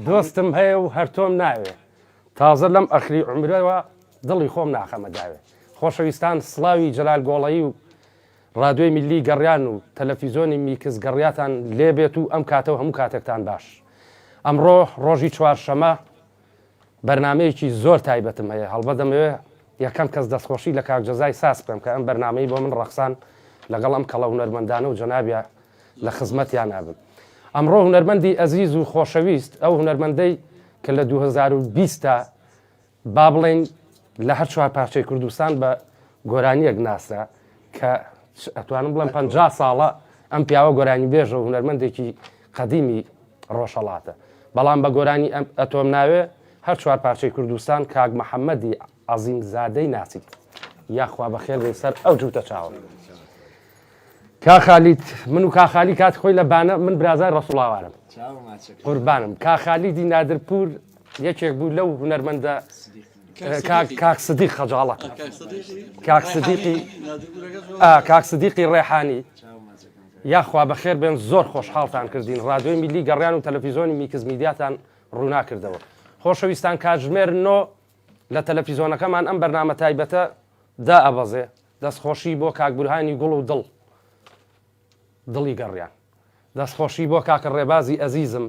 دۆستم هەیە و هەرتۆم ناوێ تازە لەم ئەخری عمرەوە دڵی خۆم ناخەمە داوێ خۆشەویستان سڵاوی جەلال گۆڵەیی و ڕادیۆی میلی گەڕیان و تەلەڤیزۆنی میکس گەڕیاتان لێبێت و ئەم کاتەوە هەموو کاتێکتان باش ئەمڕۆ ڕۆژی چوارشەمە بەرنمەیەکی زۆر تایبەتم هەیە هەڵبەت دەمەوێت یەکەم کەس دەستخۆشی لە کاکجەزای ساس بکەم کە ئەم بەرنمەی بۆ من ڕەخسان لەگەڵ ئەم کەڵە هونەرمەندانە و جەنابە لە خزمەتیان نابن ئەمڕۆ هونەرمەندی ئەزیز و خۆشەویست ئەو هونەرمەندەی کە لە 2020 با بڵێن لە هەر چوار پارچەی کوردستان بە گۆرانیەک ناسرا کە ئەتوانم بڵێم 50 ساڵە ئەم پیاوە گۆرانی بێژە و هونەرمەندێکی قەدیمی ڕۆژهەڵاتە بەڵام بە گۆرانی ئەتۆم ناوێ هەر چوار پارچەی کوردستان کاک محەممەدی عەزیم زادەی ناچیت یاخوا بەخێر بێ سەر ئەو جووتە چاوە کاخالیت من و کاخالی کات خۆی لە بانە من برازای ڕەسوڵاوارم قوربانم کاخالیدی نادرپور یەکێک بوو لەو هونەرمەندە کاک سدیق خەجاڵە کاک سدیقی ڕێحانی یاخوا بەخێر بێن زۆر خۆشحاڵتان کردین ڕادیۆی میلی گەڕیان و تەلەڤیزۆنی میکس میدیاتان ڕووناکردەوە خۆشەویستان کاتژمێر نۆ لە تەلەڤیزۆنەکەمان ئەم بەرنامە تایبەتە دا ئەبەزێ دەستخۆشی بۆ کاک بورهانی گوڵ و دڵی گەڕیان دەستخۆشی بۆ کاکە ڕێبازی ئەزیزم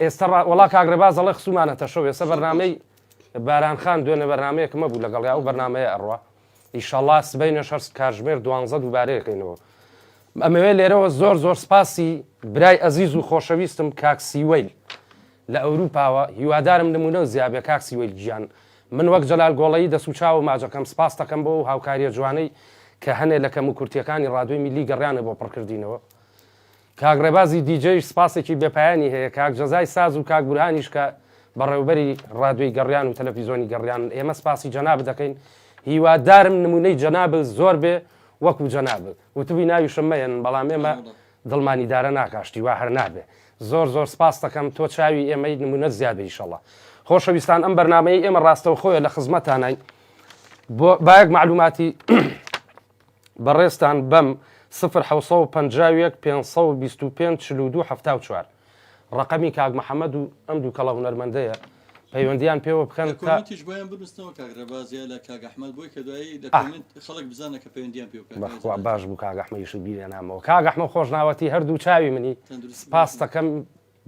ئێستا وڵا کاک ڕێباز دەڵێ خسومانەتە شەو ێستا بەرنامەی بارانخان دوێنێ بەرنمەیەکمە بوو لەگەڵ یا و بەرنمەیە ئەڕوا ئیشەڵڵا سبەینە شەر کاتژمێر 12 دووبارەیەکەینەوە ئەمەوێ لێرەوە زۆر سپاسی برای ئەزیز و خۆشەویستم کاک سیوەیل لە ئەوروپاوە هیوادارم نمونە زیابێ کاک سیوەیل گیان من وەک جەلال گۆڵەیی دەسوچاو ماجەکەم سپاس دەکەم بۆ و هاوکاریە جوانەی کە هەنێ لە کەم و کورتیەکانی ڕادیۆی میلی گەڕیانە بۆ پڕکردینەوە کاک ڕێبازی دیجەیش سپاسێکی بێپایانی هەیە کاک جەزای ساز و کاک بورهانیش کە بەڕێوبەری ڕادیۆی گەڕیان و تەلەڤیزۆنی گەڕیان ئێمە سپاسی جەناب دەکەین هیوادارم نمونەی جەناب زۆر بێ وەکو جەناب وتبی ناوی شمەیەن بەڵام ئێمە دڵمانی دارە ناکاشتی وا هەر نابێ زۆر سپاس دەکەم تۆ چاوی ئێمەی نمونە زیاد بێ ئیشەڵڵا خۆشەویستان ئەم بەرنامەی ئێمە ڕاستەوە خۆیە لە خزمەتانای بۆ بایەک معلوماتی بەڕێستان بەم 1950 525 42 74 ڕقەمی کاک محەممەد و ئەم دوو کەڵە هونەرمەندەیە پەیوەندیان پێوە بکەن بەخوا باش بوو کاگەحمەیش بیرێ نامەوە کاگەحمە خۆشناوەتی هەردوو چاوی منی سپاس دەکەم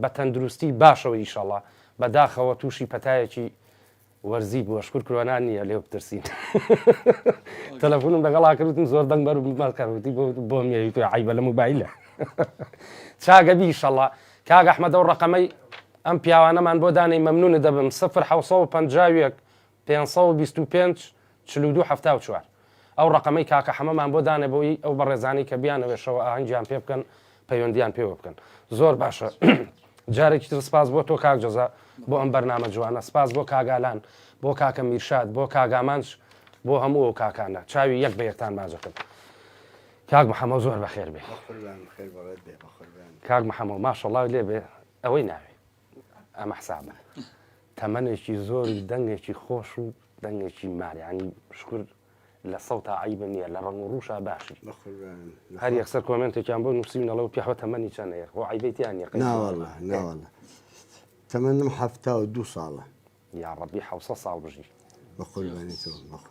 بە تەندروستی باشەوە ئیشەڵڵا بەداخەوە تووشی پەتایەکی وەرزی بووە شکر کرۆنان نییە لێو بترسین تەلەفۆنم لەگەڵا کردم زۆر دەنگ بەر ماکەوتی بۆ میێوی تو عیبە لە موبایلە چاگەبی ئیشەڵڵا کاک ئەحمەدە و ڕقەمەی ئەم پیاوانەمان بۆ دانەی مەمنونە دەبم 1950 525 42 74 ئەو ڕقەمەی کاکە حەمەمان بۆ دانێ بۆی ئەو بەڕێزانی کە بیانەوێشەوە ئاهەنگیان پێ بکەن پەیوەندیان پێوە بکەن زۆر باشە جارێکی تر سپاس بۆ تۆ کاک جەزا بۆ ئەم بەرنامە جوانە سپاس بۆ کاگالان بۆ کاکە میرشاد بۆ کاگامانش بۆ هەموو ئەو کاکانە چاوی یەک بە یەکتان ماجەکەن کاک محەممەد زۆر بەخێر بێ کاک محەممەد ماشەڵڵا لێ بێ ئەوەی ناوێ ئەمە حسابە تەمەنێکی زۆری دەنگێکی خۆش و دەنگێکی ماریانی شکر لە سەوتا عیبە نییە لە ڕەنگ و ڕووشە باشی هەر یەکسەر کۆمنتێکیان بۆ نووسینەوە پیاوە تەمەنی چەندەیە بۆ عیبەتیان ناوەڵە تەمەنم 72 ساڵە یا ڕەبی 700 ساڵ بژی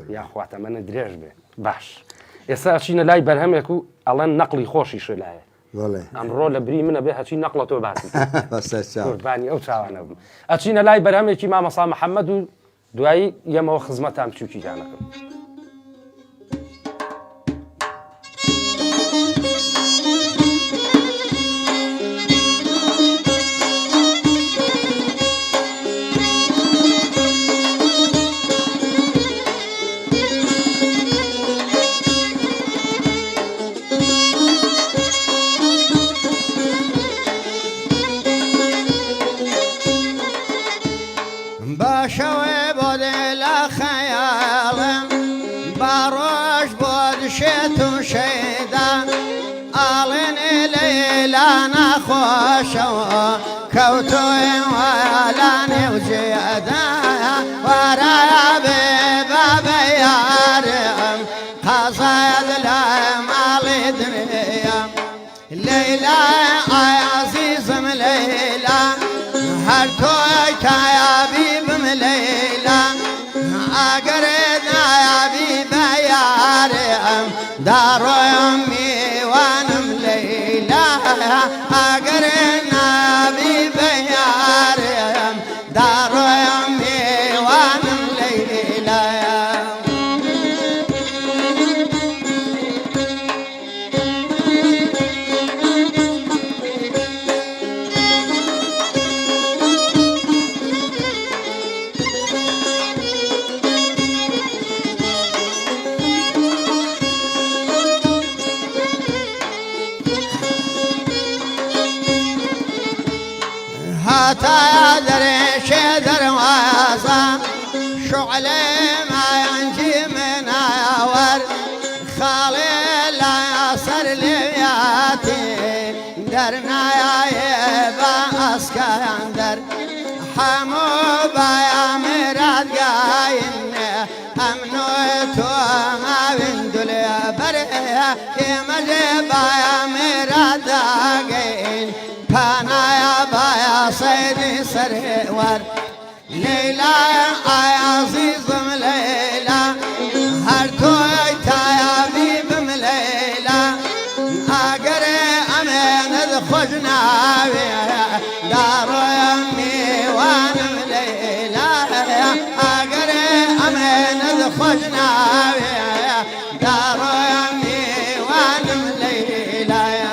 یاخوا تەمەنە درێژ بێ باش ئێستا ئەچینە لای بەرهەمێک و ئەڵەن نەقلی خۆشیش لایە ئەمڕۆ لە بری منە بێ هەچی نەقڵە تۆ باسی قوربانی ئەو چاوانە بوو ئەچینە لای بەرهەمێکی مامەسا محەممەد و دوایی یەمەوە خزمەتان بچووکی جانەکەم كوتوي ولاني وجيدا ورايا ببابا يارم قصايد لا مالي دنيا ليلى يا عزيزة هر توی تایبی بم لیلا اگر نایبی بیارم دارویم میوانم لیلا اگر نایبی بیارم دارویم میوانم لیلا هاتا درش دروازة شعلة ما ينجي من عور خالي لا يصر لياتي درنا يا با اسكان در حمو بايا مراد قاين امنو تو ما بندل بريا يمجي بايا مراد قاين فانا بايا صيدي سرور ليلى يا عزيزم ليلى هر توي تايا بيبم ليلى اقري امين خجنا دارو يمي وانم ليلى اقري امين خجنا دارو يمي وانم ليلى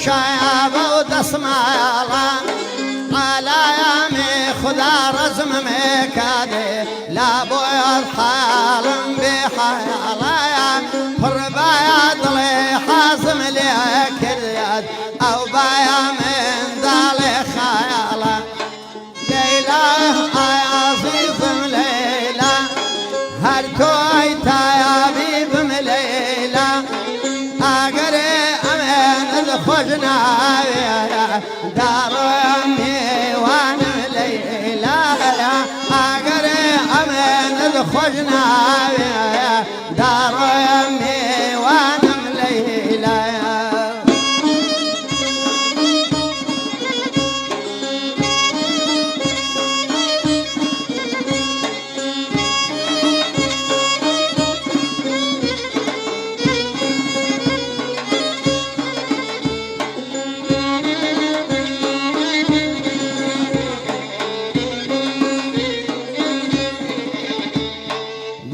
شايب ودسمالا على يامي خدا رزم مكادي لا بويض حال بحيالا فربايا ضلي حازم ليك اليد او بايا من ضالي خيالا ليلى اي عزيزم ليلى هر توي تايا بيبم ليلى اقري خجنا دارو يمي وانا ليلى اقري امين خجنا دارو يمي وانا ليلى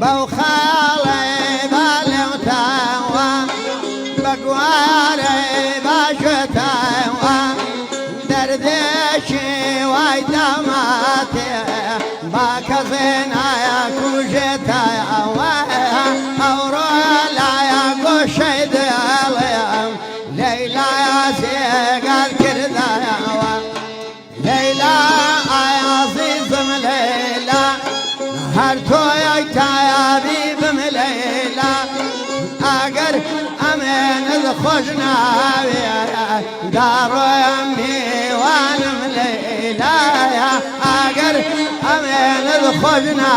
بو خالي بالي وتاوى بقواري باشتاوى دردشي ويدماتي باكزينا يا كوجتاوى اورولا يا قشي دياليم ليلى يا زيقال كرداوى ليلى يا عزيزم ليلى هر توي تايا بيبم ليلى اقر امين الخجنا دارو يمي وانم ليلى اقر امين الخجنا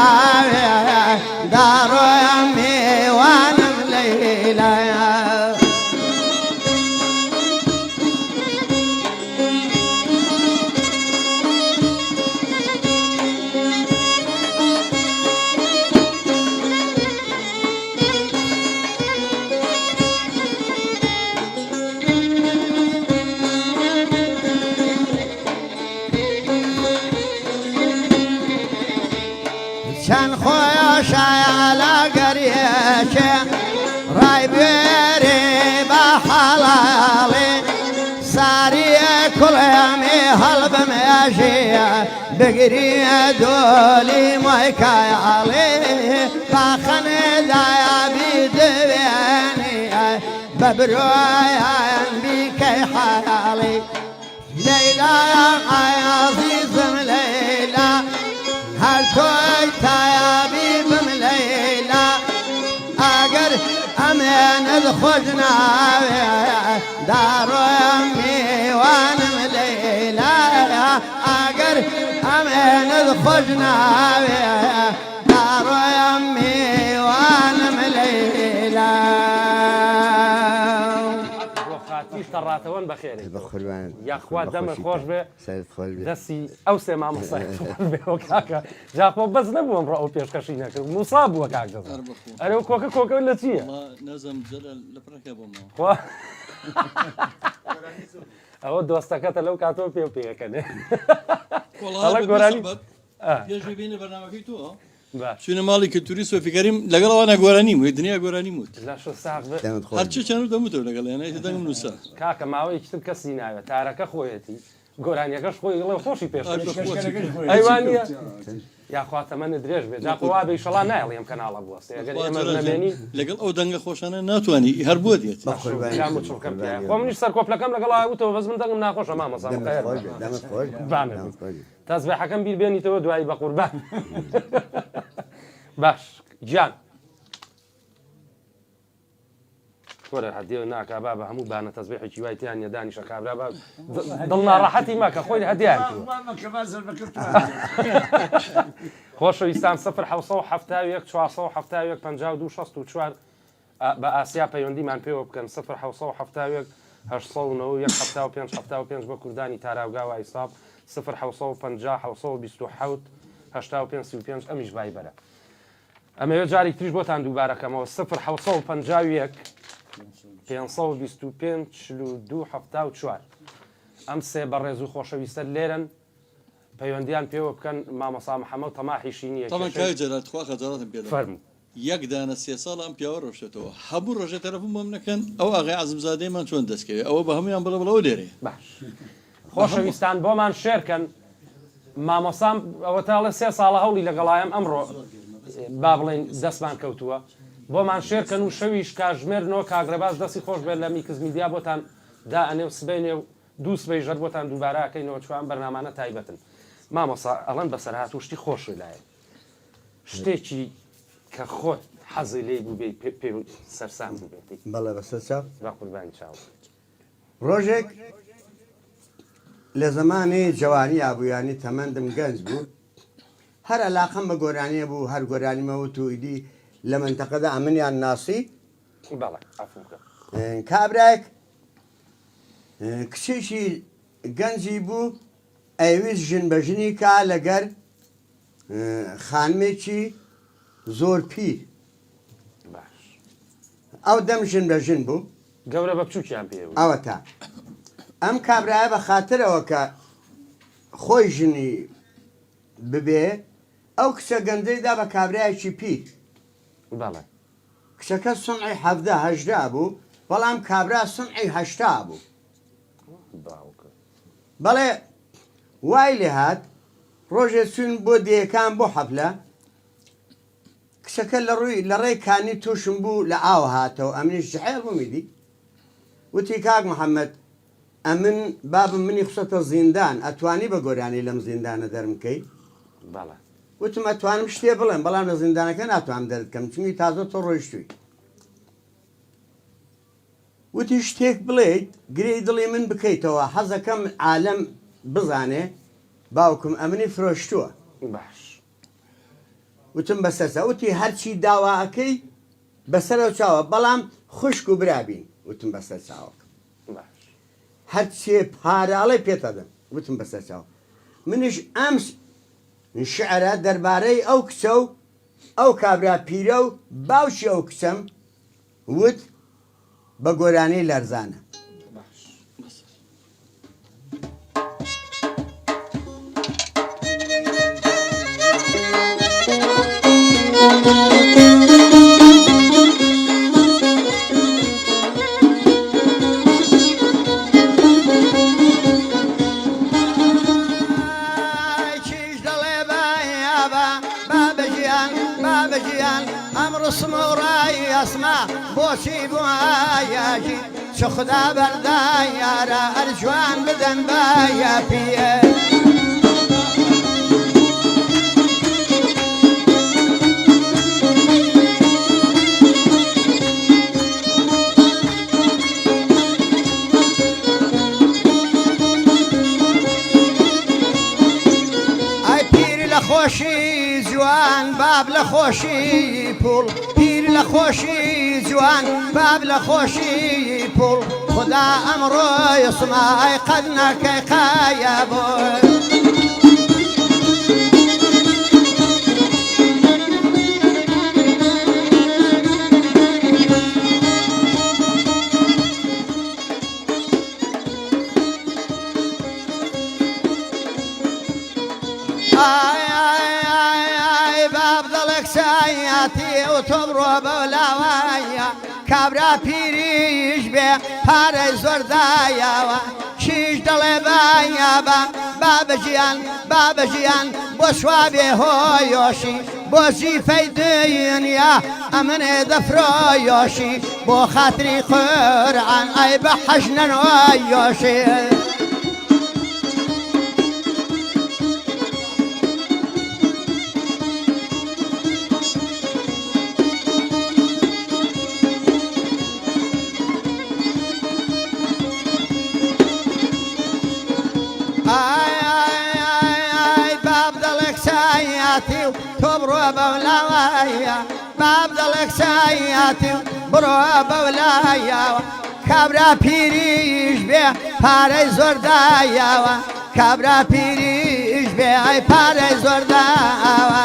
دارو يمي وانم ليلى شان خويا شايلا قريشة راي بيري بحلالي ساري كل يومي هلب ماشية بقري دولي مايكايالي باخن دايا بيدويني ببرويا بيكي حالي ليلى يا عزيز ليلى خۆشنا داڕۆم میوانم لەیلا ئەگەر ئەمێنت خۆشنا داڕۆم میوانم لەیلا خاتی تەڕاتەوەن بەخێری بخوربان یاخوا دەمە خۆش بێ سرت خۆش بێ دەستی ئەو سێ مامۆسای بێەوە کاکە جاخۆ بەس نەبووم ڕە ئەو پێشکەشی نەکرد موسا بووە کاک دەزان ئەرێ کۆکە کۆکە لە چییە نەزم جەلە لە پڕەکە بۆمەوە خوا ئەوە دۆستەکەتە لەو کاتۆ پێ پێەکەنێ هەڵە گۆرانی پێش ببینە بەرنامەکەی تۆ باش چونە ماڵی کەلتوری سۆفیکەریم لەگەڵەوە گۆرانی وێ دنیا گۆرانی وت لەش ساغ بێ دەمت خۆش هەرچی چەند دەموتەوە لەگەڵ یانای دەنگم نووسا کاکە ماوەی کتر کەسی ناوێت تارەکە خۆیەتی گۆرانیەکەش خۆی لە خۆشی پێش ئەیوانە یاخواتەمەە درێژ بێت جاخوا بە ئیشەڵا نایڵێم کەناڵە بوەستێ ئەگەر ئێمە نەمێنی لەگەڵ ئەو دەنگە خۆشانە ناتوانانی هەر بووە دێت خۆ منیش سەر کۆپلەکەم لەگەڵ وتەوە بەس من دەنگم ناخۆشە مامەسا دەمت خۆش تەزبێحەکەم بیر بێنیتەوە دوایی بە قوربان باش گیان وەرە هەدیێ ناکا با بە هەموو بانە تەزبێحێکی وای تیان نێدانیشە کابرا بە دڵ ناڕەحەتی ماکە خۆی هەدیان خۆشەویستان 1970 471 52 64 بە ئاسیا پەیوەندیمان پێوە بکەن 1970 895 بە کوردانی تاراوگا و ئایساب 1950 1920 ئەمیش بایبەرە ئەمەوێ جارێک تریش بۆتان دووبارەکەمەوە 1950 525 42 74 ئەم سێ بەڕێز و خۆشەویستە لێرن پەیوەندیان پێوە بکەن مامەسا محەممەد تەماحیشی نییە جاراتخوا خەجاراتم پێ فەرمو یەک دانە سێ ساڵ ئەم پیاوە ڕۆشتەوە هەموو ڕۆژێ تەلەفۆن بۆم نەکەن ئەو ئاغای عەزمزادەیمان چۆن دەستکەوێت ئەوە بە هەمویان بڵەوە لێرێ باش خۆشەویستان بۆمان شێرکەن مامۆسام ئەوە تاڵە سێ ساڵە هەوڵی لەگەڵایم ئەمڕۆ با بڵێن دەستمان کەوتووە بۆمان شێرکەن و شەویش کاژمێرنەوە کاگرەباز دەستی خۆش بێت لە میکس میدیا بۆتان دا ئەنێ و سبینێ و دوو سبەی ژەر بۆتان دووبارەکەینەوە چوان بەرنامانە تایبەتن مامۆسا ئەڵەن بەسەر هاتوو شتی خۆشی لایە شتێکی کە خۆت حەزی لێ بوو بێ پێ سەرسام بوو بێتی بەڵێ بەسەر چاو با قوربانی چاو ڕۆژێک لە زمانی جوانی ئابوویانی تەمەندم گەنج بوو هەر علاقەم بە گۆرانیە بوو هەر گۆرانیمەوە و ئیدی لە منتەقەدا ئەمنیان ناسی بەڵێ ئەفوکە کابراێک کچێکی گەنجی بوو ئەویست ژن بە ژنی کا لەگەر خانمێکی زۆر پیر باش ئەو دەم ژن بە ژن بوو گەورە بە بچووکیان پێ ئەوە تا ئەم کابرایە بە خاترەوە کە خۆی ژنی ببێ ئەو کچە گەندەیدا بە کابرایەکی پیر بەڵێ کچەکە سنعی حەفدە هەژدا بوو بەڵام کابرا سنعی هەشتا بوو باوکە بەڵێ وای لێ هات ڕۆژێ چون بۆ دیەکان بۆ حەفلە کچەکە لە ڕێی کانی تووشم بوو لە ئاو هاتەوە ئەمنیش جحێڵ بوومیدی وتی کاک محەممەد ئەمن بابم منی قسەتە زیندان ئەتوانی بە گۆرانی لەم زیندانە دەرمکەی بەڵێ وتم ئەتوانم شتێ بڵێم بەڵام لە زیندانەکە ناتوانم دەرکەم چونی تازە تۆ ڕۆیشتووی وتی شتێک بڵێیت گرەی دڵی من بکەیتەوە حەزەکەم عالەم بزانێ باوکم ئەمنی فرۆشتووە باش وتم بەسەرسە وتی هەرچی داواەکەی بەسەرەوە چاوە بەڵام خوشک و برابین وتم بەسەر چاوەکە باش هەرچێ پاراڵی پێتەدەم وتم بەسەر چاوە منیش ئەم شعرە دەربارەی ئەو کچە و ئەو کابرا پیرە و باوشی ئەو کچەم وت بە گۆرانەی لەرزانە بۆچی بوایەکی چ خدا بەردای یارە ئەرجوان بدەن بایە پێ خۆشی جوان باب لە خۆشی پوڵ پیر لە خۆشی جوان باب لە خۆشی پوڵ خدا ئەمڕۆی سمای قەد نەکەی قایە بۆی تۆ بڕۆ بەولاوایە کابرا پیریش بێ پارەی زۆردایەوە چیش دەڵێ باە بابەژیان بابەژیان بۆ سوابێ هۆیۆشی بۆ زیفەی دنیا ئەمنێ دەفرۆیۆشی بۆ خاتری قورئان ئەی بە حەژنەوەی یۆشی تۆ بڕۆ بەولاوایە باب دەڵێک سایەتی بڕۆ بەولایەوە کابرا پیریش بێ پارەی زۆردایەوە کابرا پیریش بێ ئەی پارەی زۆرداوە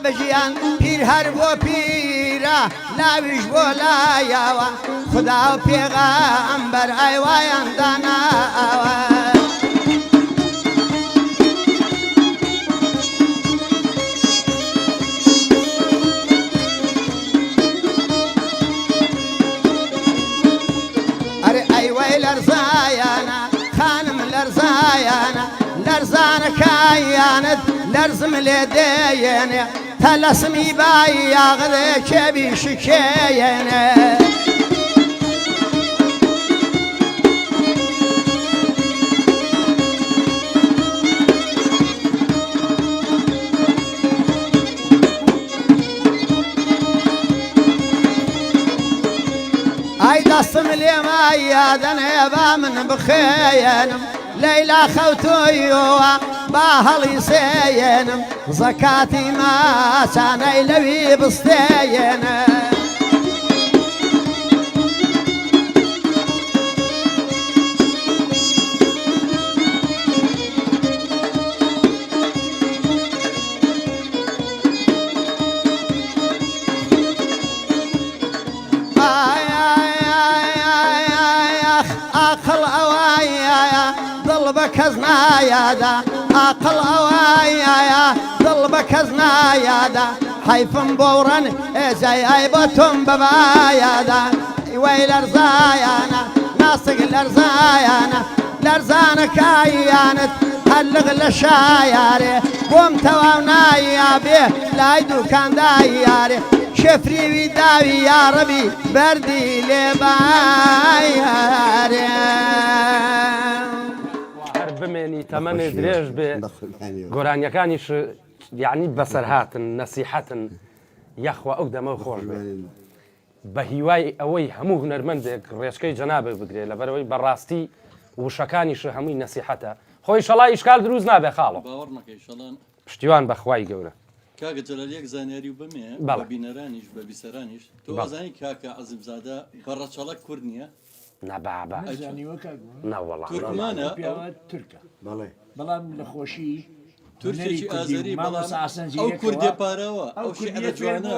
بابەژیان پیر هەر بۆ پیرە ناویش بۆ لایەوە خدا و پێغەمبەر ئەیوایان داناوە ئەرێ ئەیوەی لەرزایانە خانم لەرزایانە لەرزانەکایانت لەرزم لێ دێنێ تەلەسمی بای یاغدێ کێبی شکێنێ ئای دەستم لێما یادەنێ با من بخێنم لەیلا خەوتۆیەوە با هەڵی سێنم زەکاتی ماچانەی لەوی بستێنە کەس نایادا عاقڵ ئەوایە دڵ بە کەس نایادا حیفم بۆڕەن ئێجای ئای بۆ تۆم بەبایادا وەی لەرزایانە ناسک لەرزایانە لەرزانەکایانت هەلق لە شایارێ بۆم تەواو نایابێ لای دووکاندای یارێ شەفریوی داوی یاڕەبی بەردی لێبایارێ بمێنی تەمەنێ درێژ بێ گۆرانیەکانیش یعنی بەسەر هاتن نەسیحەتن یەخوا ئەو دەمە خۆش بێ بە هیوای ئەوەی هەموو هونەرمەندێک ڕێچکەی جەنابێ بگرێ لەبەرەوەی بەڕاستی وشەکانیش هەمووی نەسیحەتە خۆی شەڵای ئیشکال دروست نابێ خاڵە پشتیوان بەخوای گەورە کاگە جەلەلیەک زانیاری و بەمێ بە بینەرانیش بە بیسەرانیش تۆ ئازانی کاکە عەزیمزادە بەڕەچەڵەک کورد نییە نەبابە نەوەڵا تورکمانە تورکە بەڵێ بەڵام لە خۆشی تورکێکی ئازەری ئەو کوردێ پارەوە ئەو شعرە جوانە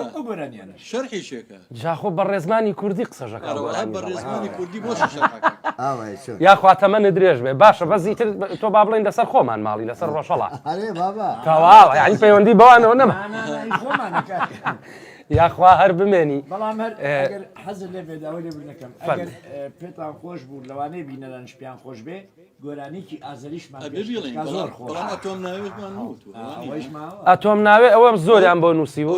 شەرحی شێکە جاخۆ بە ڕێزمانی کوردی قسەژەکە بە ڕێزمانی کوردی بۆ شەرحەکە یاخوا تەمەنە درێژ بێ باشە بەزیتر تۆ با بڵێن لەسەر خۆمان ماڵی لەسەر ڕۆژەڵا کەواوە یعنی پەیوەندی بەوانەوە نەما یاخوا هەر بمێنی بەڵام هەر ئەگەر حەزر لێ بێداوە لێ بنەکەم ئەگەر پێتان خۆش بوو لەوانەیە بینەران شپیان خۆش بێ گۆرانێکی ئازەریشمان زۆر خۆش ئەتۆم ناوێتمان ئەتۆم ناوێ ئەوە زۆریان بۆ نووسی و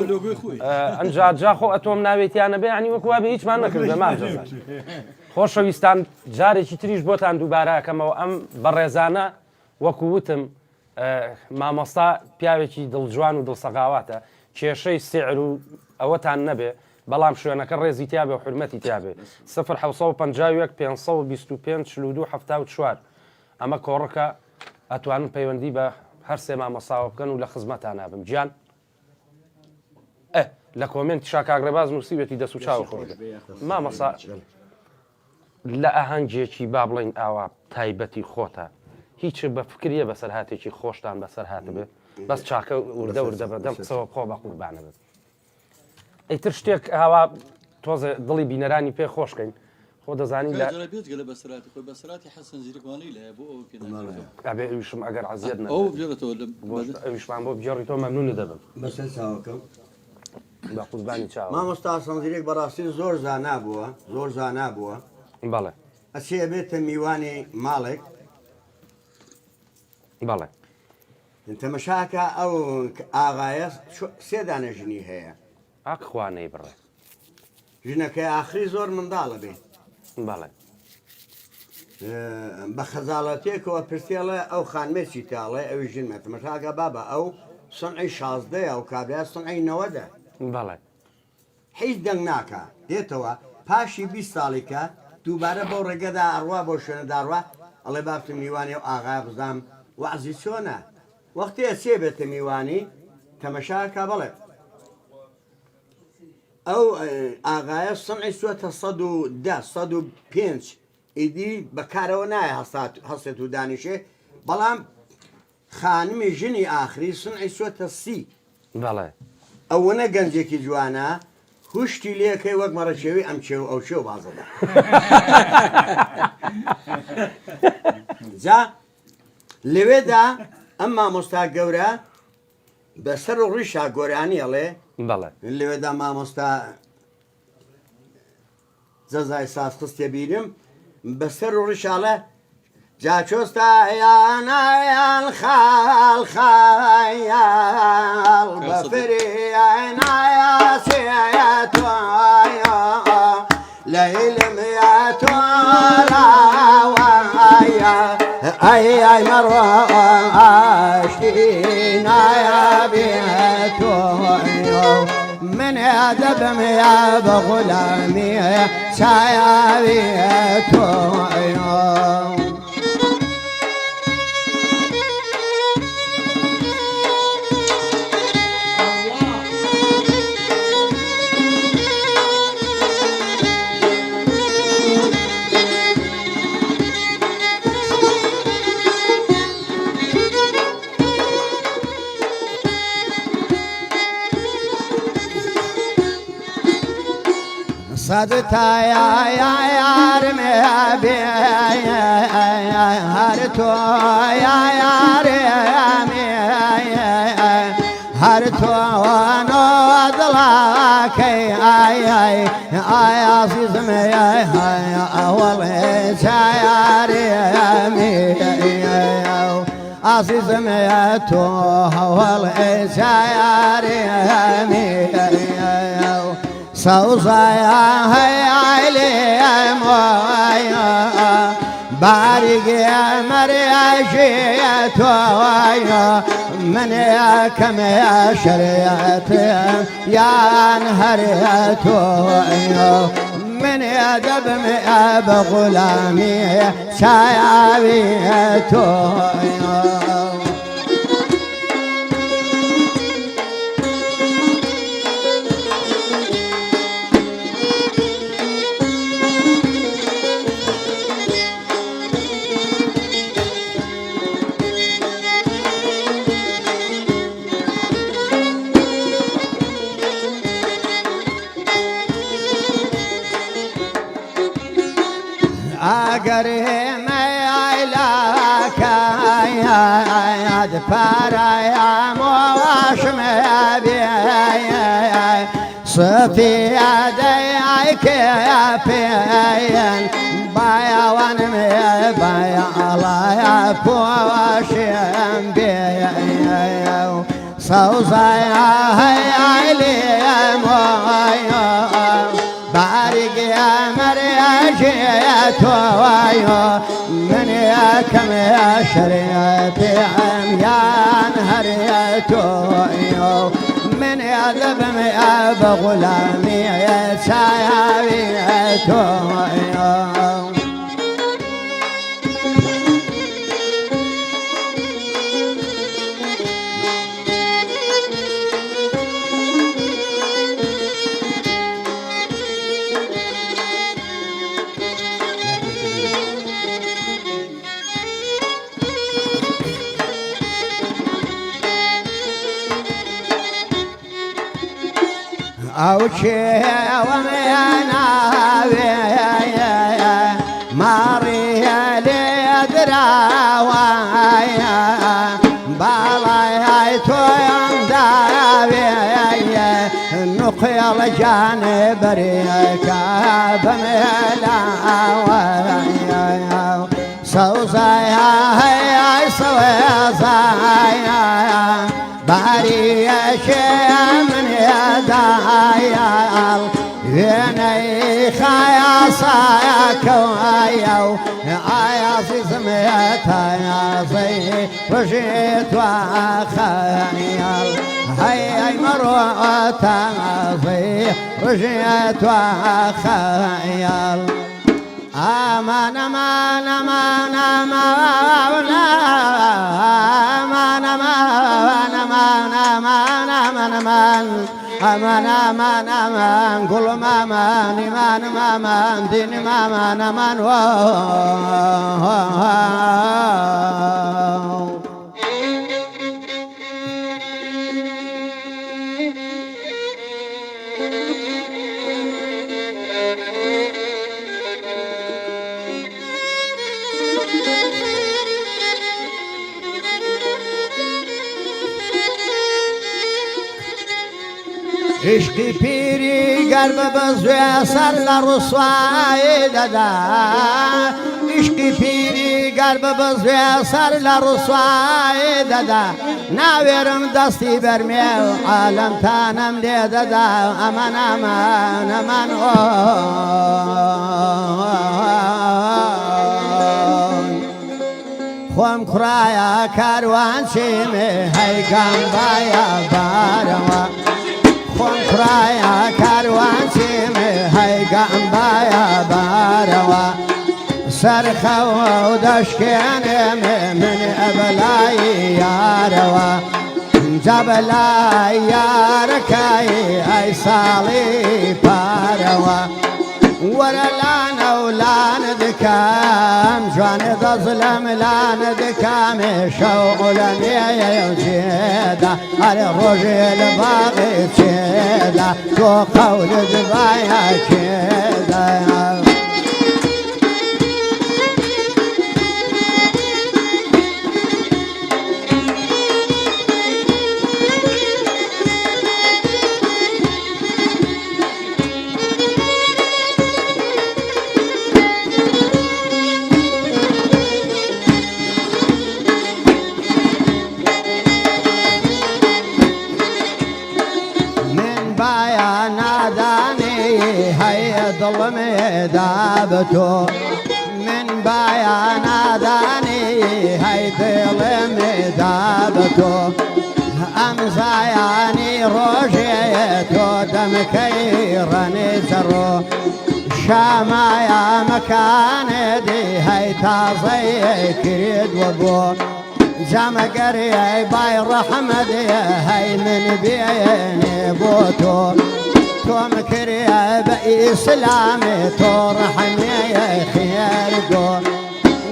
ئەنجا خۆ ئەتۆم ناوێتیانە بێ عنی وەکووا بە هیچمان نەکرد بەمان خۆشەویستان جارێکی تریش بۆتان دووبارەکەمەوە ئەم بەڕێزانە وەکووتم مامۆستا پیاوێکی دڵجوان و دڵسەقاواتە کێشەی سعر و ئەوەتان نەبێ بەڵام شوێنەکە ڕێزی تیاابێ و حرمەتی تیاابێ 1950 525 42 74 ئەمە کۆڕەکە ئەتوانن پەیوەندی بە هەر سێ مامۆساوە بکەن و لە خزمەتان نابم گیان لە کۆمنت شاکاگرێباز نووسیوێتی دەست و چاو خۆ مامۆسا لە ئاهەنگێکی با بڵین ئاوا تایبەتی خۆتە هیچ بە فکریە بەسەر هاتێکی خۆشتان بەسەر هاتە بێت بەس چاکە وردە وردە بەدەم قسەوە خۆ بە قوربانە بێت ئەیتر شتێک هاوا تۆزە دڵی بینەرانی پێ خۆشکەین خۆ دەزانی لە بەسراتی خۆی بەسراتی حەسەن زیرەکوانی لە بۆ ئەبێ ئەویشم ئەگەر عزیێت ئەویشمان بۆ بجێڕی تۆ مەمنونی دەبم بەسەر چاوەکەم بە قوربانی چاوە مامۆستا سەنزیرێک بەڕاستی زۆر زانا بووە زۆر زانا بووە بەڵێ ئەچێ بێتە میوانی ماڵێک بەڵێ تەمەشاکە ئەو ئاغایە سێ دانە ژنی هەیە ئاک خوانەی بڕێ ژنەکەی ئاخری زۆر منداڵە بێ بەڵێ بە خەزاڵەتێکەوە پرسیێڵە ئەو خانمێکی تاڵێ ئەوی ژنمە تەمەشاکە بابە ئەو سنعی 16 و کابرا سنعی 90 بەڵێ هیچ دەنگ ناکە دێتەوە پاشی 20 ساڵێکە دووبارە بەو ڕێگەدا ئەڕوا بۆ شوێنەداڕوە ئەڵێ بابتم میوانی و ئاغا بزام وەعزی چۆنە وەختی ئەچێ بێتە میوانی تەمەشاکە بڵێ ئەو ئاغایە سنعی سوەتە 105 ئیدی بەکارەوە نایە هەستێت و دانیشێ بەڵام خانمی ژنی ئاخری سنعی سوەتە 30 بەڵێ ئەوەنە گەنجێکی جوانە خوشتی لێکەی وەک مەڕەشێوی ئەم چێو ئەو شێو بازەدا جا لەوێدا ئەم مامۆستا گەورە بەسەر و ڕیشا گۆرانی ئەڵێ بەڵێ لەوێدا مامۆستا جەزای ساز خستێ بیرم بەسەر و ڕیشاڵە جاچۆستا یانایان خاڵ خایال بەفریانایاسێتۆ لەیلم یاتۆ لاوایە ئەی مەڕۆشتی نایابێتۆ من ئەدەبم یا بە غولامی چایابێتۆ صدتا يا يارمي بي هرتو يا يارمي هرتو وانا ضلاكي اي عزيزمي اول يارمي عزيزمي تو اول يارمي سوزايا هاي علي مويا بارق يا مرياشية ويا من يا كم يا شريعة يا نهرية ويا من يا دبم يا بغلامي شايعية ويا أقرهم يلاك يا دفار يا مواشم بي صفي يديك يا بين بايا ونمي بايا الله يا بوشيم بيا صوصا يا هيالي يا مويا بارك يا مرياجي يا تويا من يا كم يا شريتي يا نهر يا تويا من يا ذبم يا بغلامي يا سايابي يا تويا أوشي وميانا ماريا ليدراويا بالاي تويم داويا نقيا الجانب ريكا بميلاويا صوصايا هيا صوصايا باريا شيا من يدايا يني خايا صايا كوايا يا سميتها يا زي رجيت وخيال هاي مروتا زي رجيت وخيال أمان أمان أمان أمان أمان أمان أمان أمان أمان أمان أمان أمان كل ما أمان إيمان ما أمان دين ما أمان أمان عشقی پیری گرب بزوی سر لرسوای دادا عشقی پیری گرب بزوی سر لرسوای دادا ناویرم دستی برمیو عالم تانم لی دادا امان امان امان خوام کرایا کاروان چیمه هی گمبایا باروا خوام کرایا کاروان چیمه هی گمبایا باروا سرخو دشکنم من ابلای یاروا جبلای یارکای ای سالی پاروا ورلان ولان دكام جوان ظلم لان دكام شوقلن يجيدا على الرجل باغي كيدا تو قول دبايا كيدا ظلم دابتو من بيانا داني هاي ظلم دابتو أمزاياني روجيتو دمكيراني زرو شامايا مكان دي هاي تازي كريد وبو زمقري باي رحمد هاي من بيني بوتو توم كريا بإسلامي ترحمي يا خير دو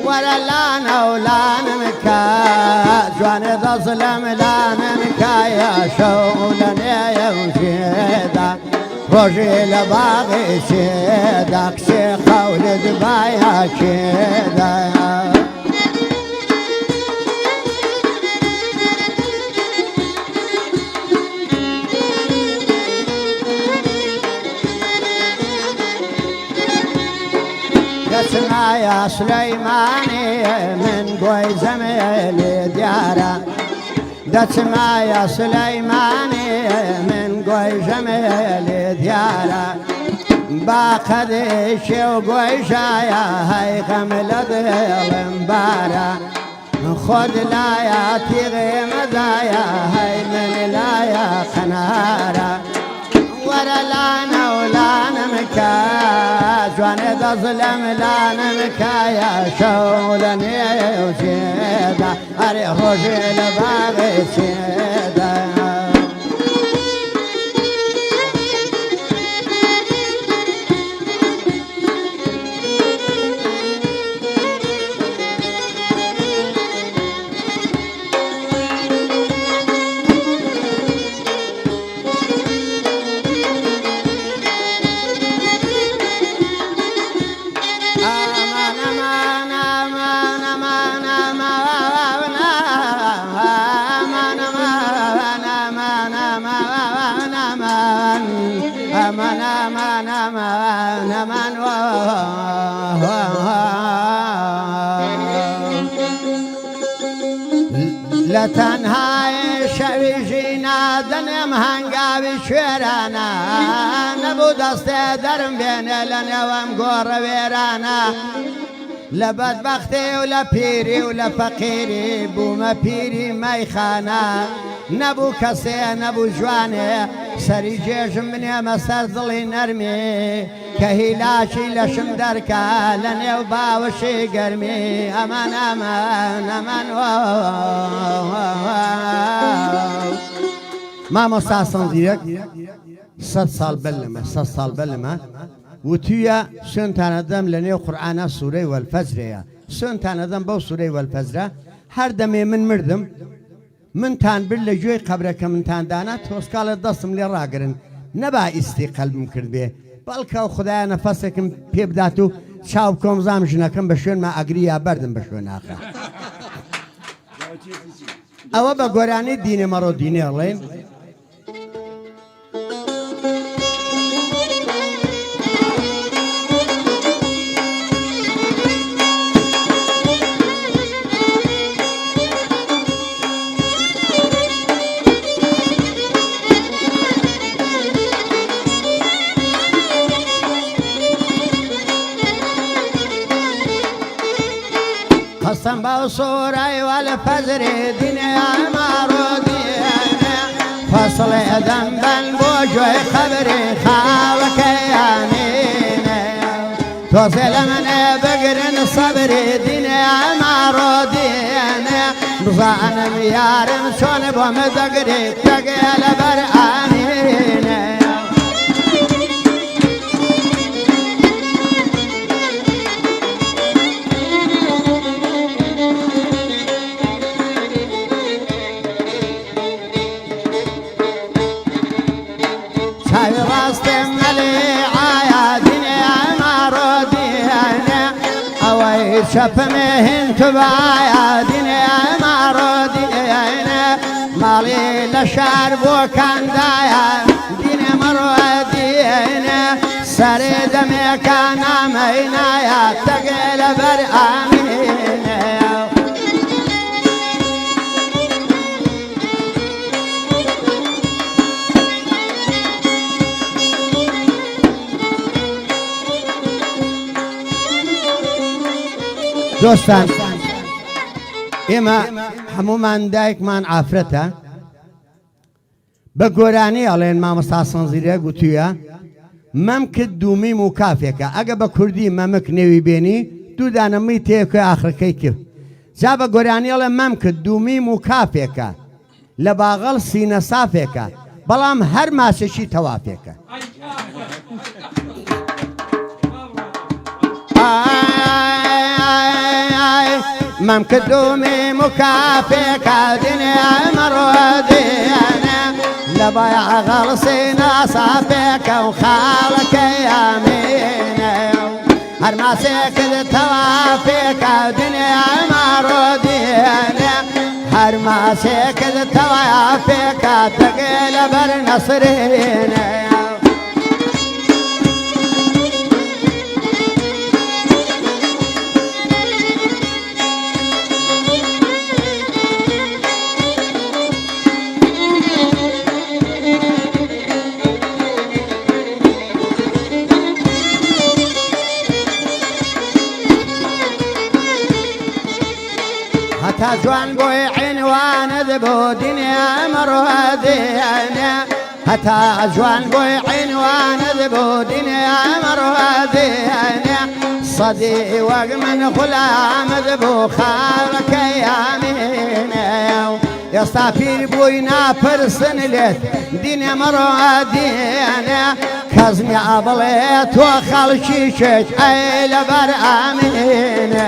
ولا لانا ولا نمكا جوان ذا ظلم لا نمكا يا شولن يا وجيدا رجل باغي شيدك شيخ ولد بايا كيدا دەچما یا سلەیمانی من گۆی زەمێلی دیارە دەچما یا سلەیمانی من گۆی ژەمێلی دیارە باقەدی شێو گۆی شایە هەی غەم لە دڵم بارە خۆت لایە تیغی مەدایە هەی من لایە قەنارە وەرە لانە و لانم کە جوانێ دەزلم لانم کایە شەو لە نێو چێدا هەرێ ڕۆژێ لە باغی چێدا لە تەنهای شەوی ژینا دەنێم هەنگاوی شوێرانە نەبوو دەستێ دەرم بێنێ لە نێوەم گۆڕە وێرانە لە بەدبەختی و لە پیری و لە فەقیری بوومە پیری مەیخانە نەبوو کەسێ نەبوو جوانێ سەری جێژم بنێمە سەر دڵی نەرمی کە هیلاکی لەشم دەرکە لە نێو باوەشی گەرمی ئەمان ئەمان ئەمان مامۆستا سەنزیرەک 100 ساڵ بەلمە 100 ساڵ بەلمە وتویە سوێنتانە دەم لە نێو قورئانە سوورەی وەلفەجرەیە سوێنتانە دەم بەو سوورەی وەلفەجرە هەر دەمێ من مردم منتان برد لە گوێی قەبرەکە منتاندانا تۆسکاڵە دەستم لێ ڕاگرن نەبا ئیستی قەلبم کرد بێ بەڵکە و خدایە نەفەسێکم پێ بدات و چاو کۆمزام ژنەکەم بە شوێنمە ئەگری یا بەردم بە شوێن ئاخا ئەوە بە گۆرانی دینێ مەڕۆ دینێڵێن قسم با سوره والفجر دین امارو دینه فصل ادم بن بوجوی خبر خالق یانینه تو سلمنه بگرن صبر دین امارو دینه بزانم یارم چون بوم دگری تگل بر آنینه شەپمێ هینتوبایە دینێ ئەماڕۆ دینێ ماڵی لە شار بۆ کاندایە دینێ مەڕۆ دینێ سەرێ دەمێکە نامەینایە تەگێ لەبەر ئامینێ دۆستان ئێمە هەمومان دایکمان ئافرەتە بە گۆرانی ئەڵێن مامۆستا سەنزیرە گوتوویە مەم کرد دوومیم و کافێکە ئەگە بە کوردی مەمک نێوی بێنی دوو دانەمەی تێکۆی ئاخرەکەی کرد جا بە گۆرانی ئەڵێ مەم کرد دوومیم و کافێکە لە باغەڵ سینە سافێکە بەڵام هەر ماچێکی تەوافێکە مەم کردومی مکافێکە دینێ ئەمەڕۆ دێنێ لە بایعەغەڵ سینە سافێکە و خاڵەکەی ئامینێ هەر ماسێکرد تەوافێکە دینێ ئەمەڕۆ دێنێ هەر ماسێکرد تەوافێکە تەگێ لەبەر نەسرێنێ هەتا جوان بۆی عینوانت بۆ دنیا مڕوادێنێ هەتا جوان بۆی عینوانت بۆ دنیا مڕوادێنێ سەدی وەک من غولامت بۆ خاڵەکەی ئامێنێ ئێستا پیر بووی ناپرسن لێت دینێ مڕوادێنێ کەزمی ئابڵێ تۆ خەڵکی چێک ئەی لەبەر ئامێنێ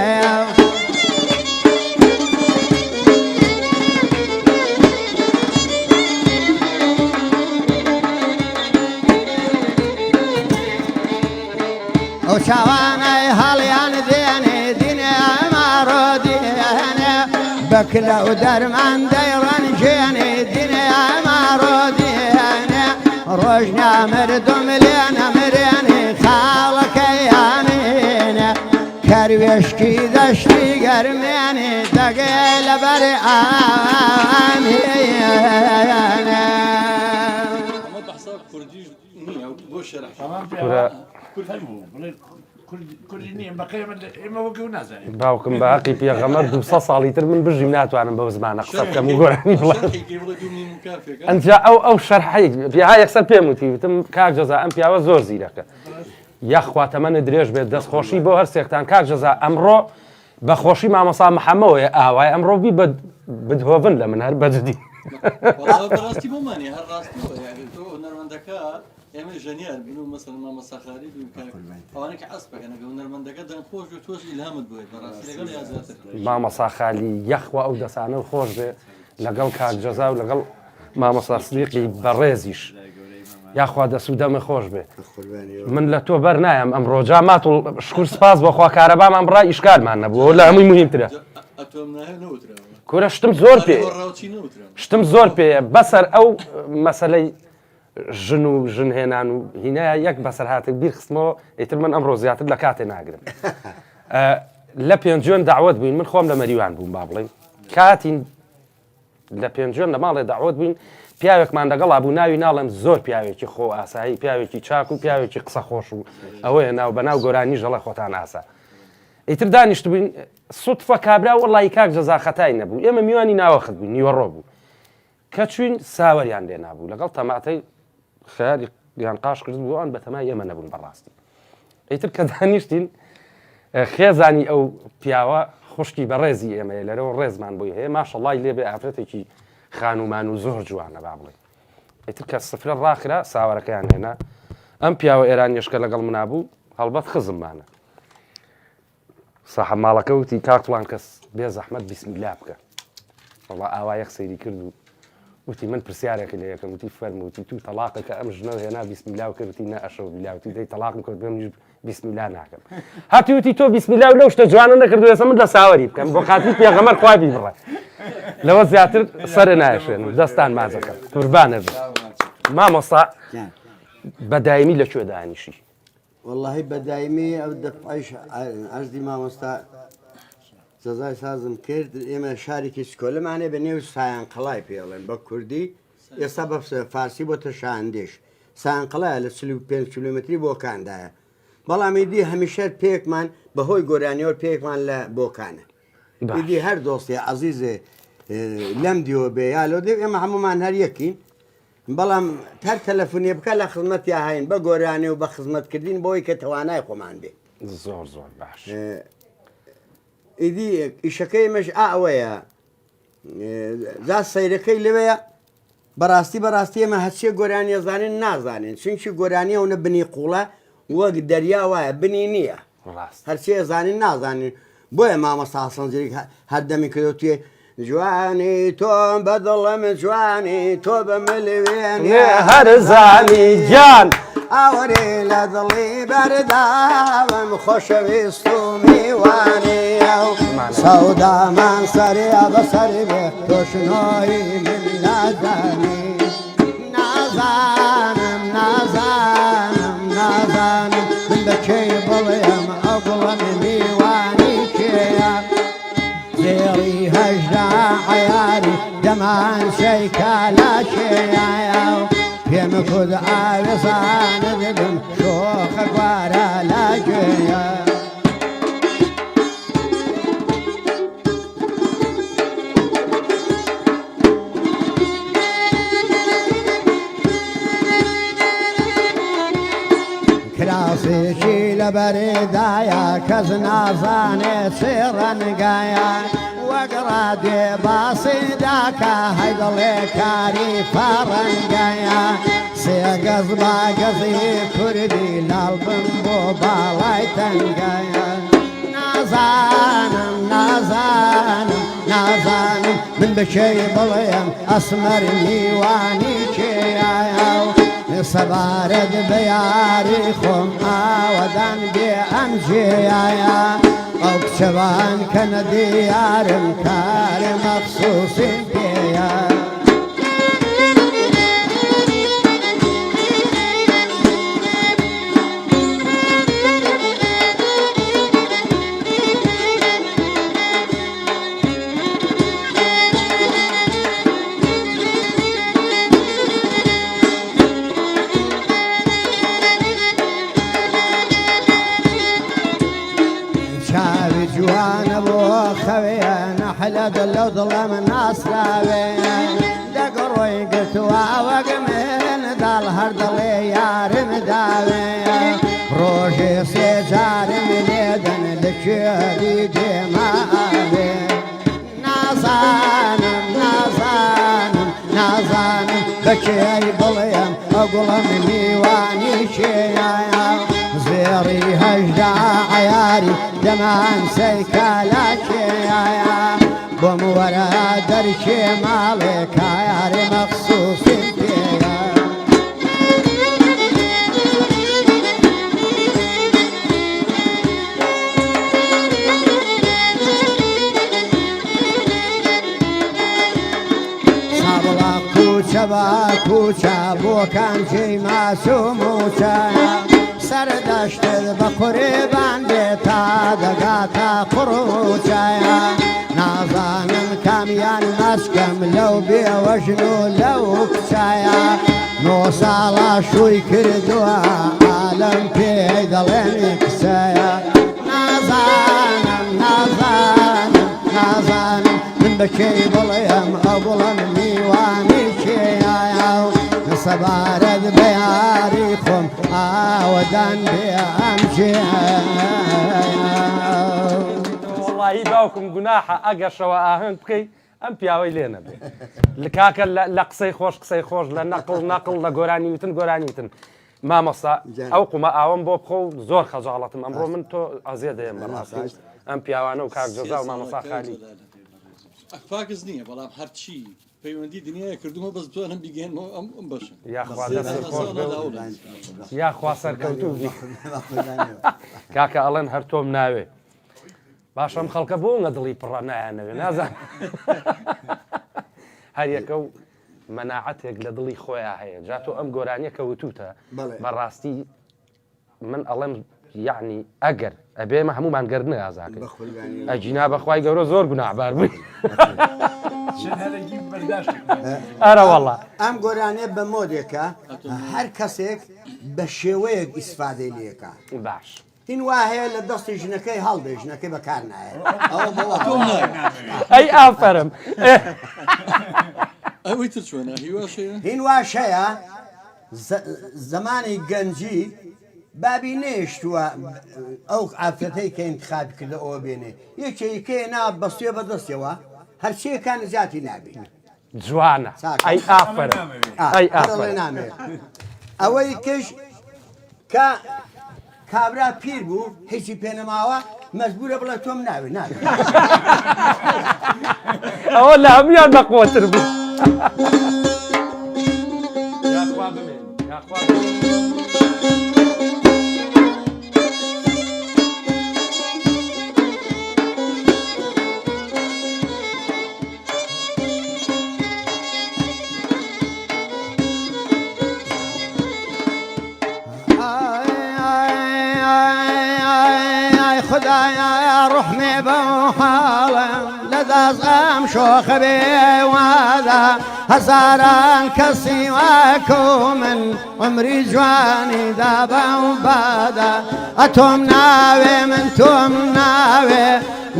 ئەو چاوانەی هەڵیان دێنێ دینێ ئەمارۆ دێنێ بەکلە و دەرمان دەیڕەنجێنێ دینێ ئەمارۆ دێنێ ڕۆژ نامردم لێ نەمرێنێ خاڵەکەی ئامێنێ کەروێشکی دەشتی گەرمێنێ دەگێ لەبەر ئامێنێ باوکم باقی پێغەمەر 200 ساڵی تر من بژیم ناتوانم بەو زمانە قسە بکەم و گۆرانی بڵێم ئەنجا ئەو شەرحەی پیاها یەکسەر پێم وتی وتم کاک جەزا ئەم پیاوە زۆر زیرەکە یەخوا تەمەنە درێژ بێت دەستخۆشی بۆ هەر سێکتان کاک جەزا ئەمڕۆ بەخۆشی مامۆسا محەممەوەیە ئاوای ئەمڕۆ بی بدهۆبن لە من هەر بەجدی ڕاستی بۆمانی هەر ڕاستی نەروەندەکە ئێمە ژەنیار بن و مەسەڵ مامەساخاری ئەوانێک عەس بکەنەکە و نەرمەندەکە دەنخۆش و تۆش ئیلهامت بێت بەڕاستی لەگەڵ یازاتر مامەسا خالی یەخوا ئەو دەسانە و خۆش بێ لەگەڵ کاک جەزا و لەگەڵ مامەسا سدیقی بەڕێزیش یاخوا دەسوودەمە خۆش بێ من لە تۆ بەرنایم ئەمڕۆ جامات و شکر سپاس بەخوا کارەبامان بڕای ئیشکالمان نەبووە لە هەمووی مهمترە کورە شتم زۆر پێ شتم زۆر پێ بەسەر ئەو مەسەلەی ژن و ژنهێنان و هینایە یەک بەسەر هاتێک بیر خستمەوە ئیتر من ئەمڕۆ زیاتر لە کاتێ ناگرم لە پێنجۆن داوت بووین من خۆم لە مەریوان بووم با بڵێن کاتین لە پێنجۆن لە ماڵێ داوت بووین پیاوێکمان لەگەڵا بوو ناوی ناڵێم زۆر پیاوێکی خۆ ئاسایی پیاوێکی چاک و پیاوێکی قسە خۆش و ئەوەیە ناو بەناو گۆرانی ژەڵە خۆتان ئاسا ئیتر دانیشت بووین سوتفە کابرا وەڵی کاک جەزا خەتای نەبوو ئێمە میوانی ناوەخت بووین نیوەڕۆ بوو کە چوین ساوەریان لێ نابوو لەگەڵ تەماتەی خیالی یان قاش کرد بوو ئەوان بەتەمای ئێمە نەبوون بەڕاستی ئیتر کە دانیشتین خێزانی ئەو پیاوە خوشکی بەڕێزی ئێمەیە لەرەوە ڕێزمان بووی هەیە ماشەڵای لێبێ ئافرەتێکی خانومان و زۆر جوانە با بڵێ ئیتر کە سفرە ڕاخرا ساوەرەکەیان هێنا ئەم پیاوە ئێرانیشکە لەگەڵ منابوو هەڵبەت خزممانە ساحەب ماڵەکە وتی کاکڵان کەس بێ زەحمەت بیسمیلا بکە وەڵا ئاوا یەک سەیری کرد و وتی من پرسیارێکە لە یەکەم وتی فەرمووتی تو تەلاقەکە ئەم ژنەوە هێنا بیسمیلا و کردی نە ئەشەو بیلاوتی دەی تەلاقم کرد بێ منیش بیسمیلا ناکەم هاتی وتی تۆ بیسمیلا و لەو شتە جوانە نەکردو ێستا من لە ساوەری بکەم بۆ خاتری پێغەمبەر خوای بیبڕێ لەوە زیاتر سەرە نایشێن و دەستان مازەکە قوربانە بێ مامۆستا بەدایمی لەکوێ دانیشی واللهی بەدایمی ئەو دەفعیش ئەژدی مامۆستا جەزای سازم کرد ئێمە شارێکی سکۆلەمانێ بە نێو سایانقەڵای پێڵێن بە کوردی ئێستا بە فارسی بۆتە شاندێش سایانقەڵایە لە 35 کیلومتری بۆکاندایە بەڵام ئیدی هەمیشە پێکمان بەهۆی گۆرانیەوە پێکمان لە بۆکانە ئیدی هەر دۆستی عەزیزێ لەم دیوە بێ یا لۆ دێ ئێمە هەمومان هەر یەکین بەڵام هەر تەلەفۆنێ بکە لە خزمەتی هاین بە گۆرانی و بە خزمەتکردین بۆی کە تەوانای خۆمان بێ زۆر زۆر باش ئیدی ئیشەکەی مەش ئەوەیە زا سەیرەکەی لەوەیە بەڕاستی ئێمە هەچیە گۆرانی ئەزانین نازانین چونکی گۆرانی ئەوە بنی قوڵە وەک دەریا وایە بنی نییە هەرچی ئەزانین نازانین بۆیە مامۆستا سەنجەری هەردەمی کردوتێ جوانی تۆ بەدڵم جوانی تۆ بە ملوێنێ هەرزانی گیان ئاوەێ لە دڵی بەرداوم خۆشەویست و میوانی سەودامان سەریا بەسەر بێ تۆشنۆی من نازانی نازانم من بەکەی بڵێم ئەو گوڵم میوانی کێیە زێڕی هەژدا عەیاری دەمان شەیکا لاشێیایە پێم خود ئاوێزانە دەبم شۆخە گوارە لاگوێیە کراسێکی لە بەرێدایە کەس نازانێت چێ ڕەنگایە وەک ڕادێ باسی داکە هەی دڵێ کاری پەڕەنگایە سێگەز باگەزی کوردی لاڵ بم بۆ باڵای تەنگایە نازانم نازانم نازانم من بچەی بڵێم ئەسمەر میوانی کێیایە سەبارەت بە یاری خۆم ئاوەدان بێ ئەم جێیایە ئەو کچەوان کە نەدیارم کارێ مەخسووسین پێیە چاوی جوانە بۆ خەوێ نەحلەت لەو دڵەم ناسراوێ دەگەڕۆی گرتووە وەک من داڵ هەر دڵێ یارم داوێ ڕۆژێ سێ جارم لێدەن لەکوێری دێماوێ نازانم نازانم نازانم بەکێی بڵێم ئەو گوڵم میوانی کێیایە زێڕی هەژدا عیاری دەمان سەیکالا کێیایە بۆم وەرە دەرکێ ماڵێک یاری مەخسووسین پێیە سابڵا کوچە با کوچە بۆ کانجێی ماسووم وچایە سەردەشتت بە قورێبان بێت تا دەگاتە قڕوچایە نازانم کامیان مەسکەم لەو بێوەژن و لەو کچایە نۆ ساڵە شووی کردووە عالەم پێی دەڵێنی کسایە نازانم نازانم نازانم من بەکەی بڵێم ئەو بڵم میوانی کێیایە سەبارەت بە یاری خۆم ئاوەدان بێ ئەم وڵی باوکم گوناحە ئەگەشەوە ئاهنگ بکەی ئەم پیاوەی لێ نەبێ کاکە لە قسەی خۆش لە نەقڵ لە گۆرانیوتن گۆرانیوتن مامۆستا ئەو قومە ئاوم بۆ بخۆ و زۆر خەجاڵەتم ئەمڕۆ من تۆ ئازیە دەیەم بەڕاستی ئەم پیاوانە و کاک جەزا و مامۆستا خالی پاکز نییە بەڵام هەرچی پەیوەندی دنیای کردومە بەس بتوانم بیگەێنەوە ئەم بەشە یاخوا سەرکەوتوو کاکە ئەڵێن هەر تۆم ناوێ باشەم خەڵکە بۆ ئەنگە دڵی پڕە نایانەوێ نازان هەر یەکە و مەناعەتێک لە دڵی خۆیان هەیە جا تۆ ئەم گۆرانیە کەوتوتە بەڕاستی من ئەڵێم یعنی ئەگەر ئەبێمە هەمومان گەردنە ئازاکە ئەجینا بەخوای گەورە زۆر گوناحبار بووی ئەرە وەڵا ئەم گۆرانێ بە مۆدێکە هەر کەسێک بە شێوەیەک ئیسفادەی لێکە باش هین وا هەیە لە دەستی ژنەکەی هەڵدێ ژنەکەی بەکار نایە ئەی ئافەرم ئەوەی تر چۆنە هیواشەیە هین واشەیە زمانی گەنجی بابی نێشتووە ئەو ئافرەتەی کە انتخاب کردە ئەوە بێنێ یەکێکەیە نا بەستێ بەدەستەوە هەرچیەکان زیاتی نابێت جوانە ئەی ئافەرم ئەی ئافەرم نامێت ئەوەی کەش کە کابرا پیر بوو هیچی پێنەماوە مەجبورە بڵێ تۆم ناوێ نابێت ئەوە لە هەمویان بەقوتر بوو یاخوا بمێن یاخوا خدایا ڕحمێ بە حاڵم لە دەستم شۆخە بێوادا هەزاران کەسی واکە من عمری جوانی دابە و بادا ئەتۆم ناوێ من تۆم ناوێ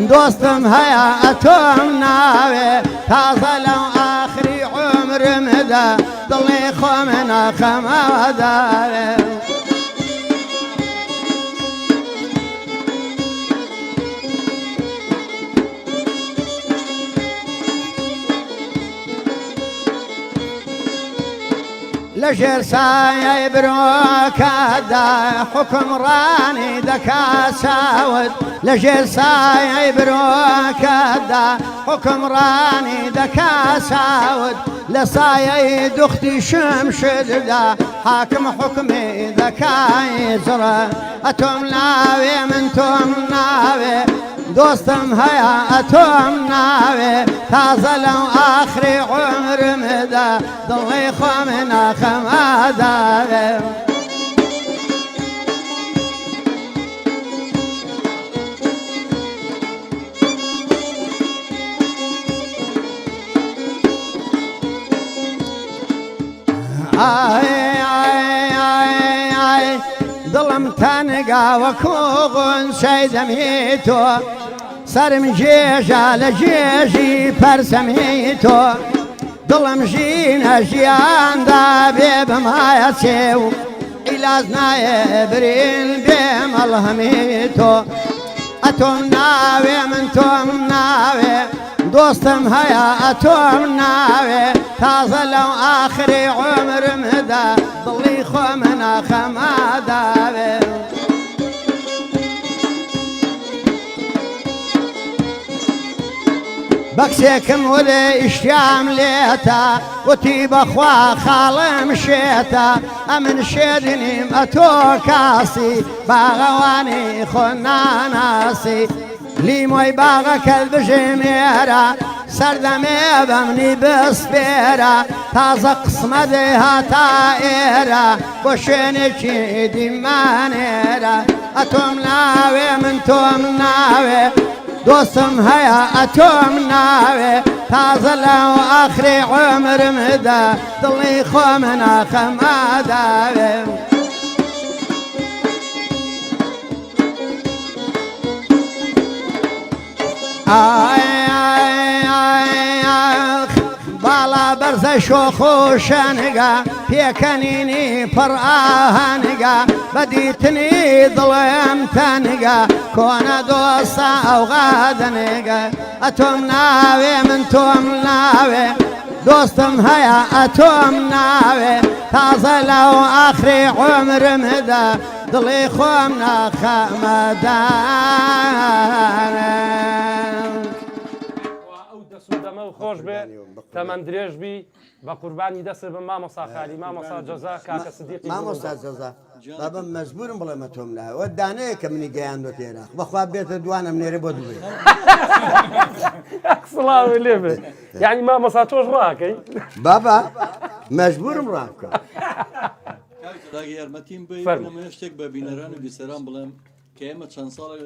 دۆستم هەیە ئەتۆم ناوێ تازە لەو ئاخری عمرمدا دڵی خۆ من ناخەمەوە داوێ لەژێر سایەی برۆکەدا حکمڕانی دەکا چاوت لەژێر سایەی برۆکەدا حکمڕانی دەکا چاوت لە سایەی دوختی شمشددا حاکم حکمی دەکای جڕە ئەتۆم ناوێ من تۆم ناوێ دۆستم هەیە ئەتۆم ناوێ تازە لەو ئاخری عمرمدا دڵی خۆم ناخەماداوێ دڵم تەنگا وەکو غونچەی دەمی تۆ سرم جێژە لە جێژی پەرسەمی تۆ دڵم ژینە ژیاندا بێ بمایە چێ و عیلاج نایە برین بێ مەڵهەمی تۆ ئەتۆم ناوێ من تۆم ناوێ دۆستم هەیە ئەتۆم ناوێ تازە لەو ئاخری عمرمدا دڵی خۆم ناخەماداوێ بەکسێکم ولێ ئیشتیام لێتە وتی بەخوا خاڵم شێتە ئەمن شێدنیم ئەتۆ کاسی باغەوانی خۆ ناناسی لیمۆی باغەکەت بژێمێرە سەردەمێ بەمنی بسپێرە تازە قسمەدێ هاتا ئێرە بۆ شوێنێکی دیمانێرە ئەتۆم ناوێ من تۆم ناوێ دۆستم هەیە ئەتۆم ناوێ تازە لەو ئاخری عمرمدا دڵی خۆم ناخەماداوێ باڵا بەرزە شۆخ و شەنگە پێکەنینی پڕ ئاهەنگە بەدیتنی دڵێم تەنگە کۆنە دۆستە ئەو غادەنێگە ئەتۆم ناوێ من تۆم ناوێ دۆستم هەیە ئەتۆم ناوێ تازە لەو ئاخری عمرمدا دڵی خۆم ناخەمەدانە دەمە و خۆش بێ تەمەند درێژ بی بە قوربانی دەست بە مامۆستا خالی مامۆستا جەزا کاکە سدیقی مامۆستا جەزا بابم مەجبورم بڵێمە تۆم ناوە دانەیە کە منی گەیاندۆ تێرە بەخوا بێتە دوانم نێرە بۆ دوێ سڵاوی لێ بێ یعنی مامۆستا تۆش ڕاکەی بابا مەجبورم ڕاکە یارمەتیم بێ شتێک بە بینەران و بیسەران بڵێم کە ئێمە چەند ساڵێک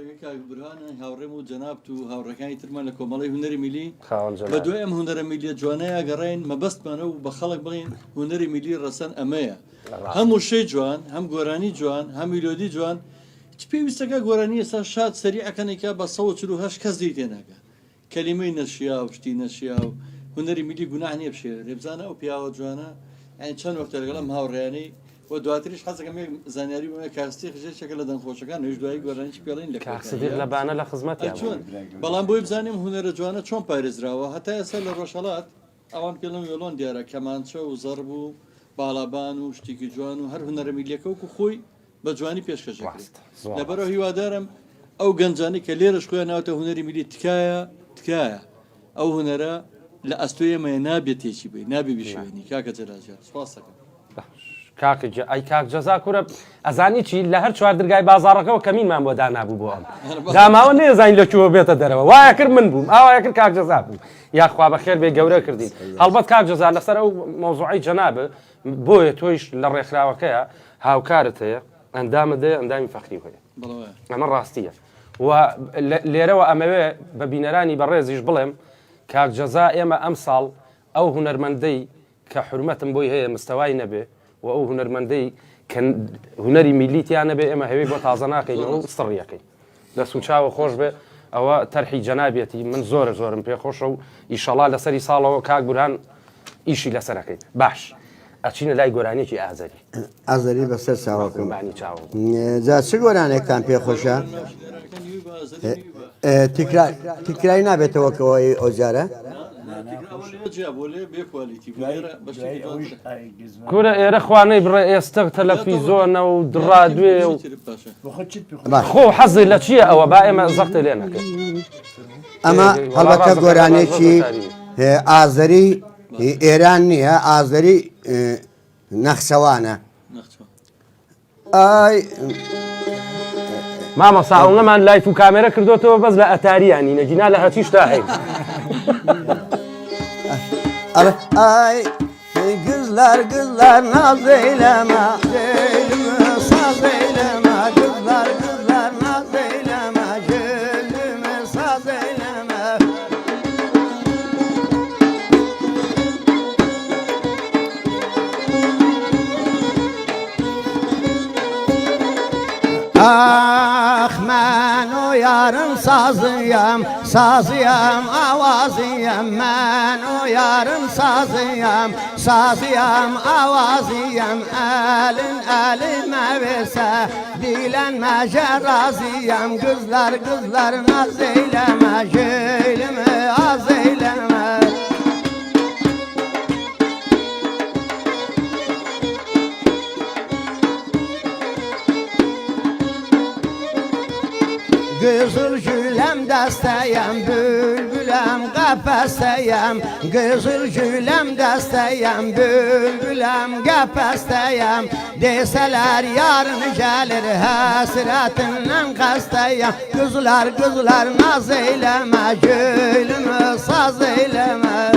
برهانە هاوڕێم و جەنابت و هاوڕەکانی ترمان لە کۆمەڵی هونەری میلی بە دوای ئەم هونەرە میلیە جوانەیە گەڕین مەبەستمانە و بە خەڵک بڵین هونەری میلی ڕەسەن ئەمەیە هەموو شەی جوان هەم گۆرانی جوان هەم میلۆدی جوان چ پێویستەکە گۆرانی ئێستا شاد سەری ئەکەنێکە بە 148 کەس دی تێناکە کەلیمەی نەشیا و شتی نەشیا و هونەری میلی گوناح نییە بشێ ڕێبزانە ئەو پیاوە جوانە ئەین چەند وەختە لەگەڵم هاوڕێیانەی و دواتریش حەزەکەم زانیاری بۆ کاستی خژێکێکە لە دەنگخۆشەکان نوێژ دوایی گۆرانیی پێڵین لە کاکسدیق لەبانە لە خزمەتی چۆن بەڵام بۆی بزانیم هونەرە جوانە چۆن پارێزراوە هەتا ئێستا لە ڕۆژهەڵات ئەوان پێڵم وێڵۆن دیارە کەمانچە و زەرب و باڵابان و شتێکی جوان و هەر هونەرە میلیەکەوکو خۆی بە جوانی پێشکەشێت لەبەرەوە هیوادارم ئەو گەنجانی کە لێرەش خۆیان ناوتە هونەری میلی تکایە ئەو هونەرە لە ئەستۆیەمە نابێت تێکی بێ نابێ بشوێنی کاکە جەراجات سپاس دەکەم ئەی کاک جەزا کوورە ئەزانی چی لە هەر چوار دەرگای بازاڕەکەەوە کەمینمان بۆ دانابوو بۆ ئەم داماوە نێزانین لەکوێوە بێتە دەرەوە وایە کرد من بووم ئاوایە کرد کاک جەزا بوو یاخوا بەخێر بێ گەورە کردین هەڵبەت کاک جەزا لەسەر ئەو مۆزوعی جەنابە بۆیە تۆیش لە ڕێکخراوەکەیە هاوکارت هەیە ئەندامە دێ ئەندامی فەخری هەیە ئەمە ڕاستیە و لێرەوە ئەمەوێ بە بینەرانی بەڕێزیش بڵێم کاک جەزا ئێمە ئەم ساڵ ئەو هونەرمەندەی کە حرمەتم بۆی هەیە مستەوای نەبێ و ئەو هونەرمەندەی کە هونەری میلیتیان نەبێ ئێمە هەوێ بۆ تازە ناکەینەوە سڕیەکەی دەست و چاوە خۆش بێ ئەوە تەرحی جەنابێتی من زۆرم پێخۆشە و ئیشەڵا لەسەری ساڵەوە کاک بورهان ئیشی لەسەرەکەیت باش ئەچینە لای گۆرانێکی ئازەری ئازەری بەسەر چاوەکەم بانی چاوە جا چ گۆرانێکتان پێخۆشە تیکرای نابێتەوەکەوەی ئۆجارە گورە ئێرە خوانەی بڕێ ئێستا تەلەڤیزۆنە و ڕادیۆ و خۆ حەزی لە چییە ئەوە با ئێمە زەختە لێ نەکەین ئەمە هەڵەکە گۆرانێکی ئازەری ئێران نییە ئازەری نەخسەوانە ئای مامەسا ئەوڵەمان لایف و کامێرە کردوتەوە بەس لە ئەتاریانی نەجینا لە هەچیشتا هەیە ئای گزلار گزلار نازەیلەمە سازەیلەمە گزلار گزلار نازەیلەمە گلمە سازەیلەمە آخ من و یارم سازیم سازیم آوازیم من و یارم سازیم سازیم آوازیم elin elime verse dilen mecerraziyem kızlar kızlar naz eyleme gülümü az eyleme Kızıl gülem desteyem, bülbülem kafesteyem. Kızıl gülem desteyem, bülbülem kafesteyem. Deseler yarın gelir hasretinden kasteyem. Kızlar kızlar naz eyleme, gülümü saz eyleme.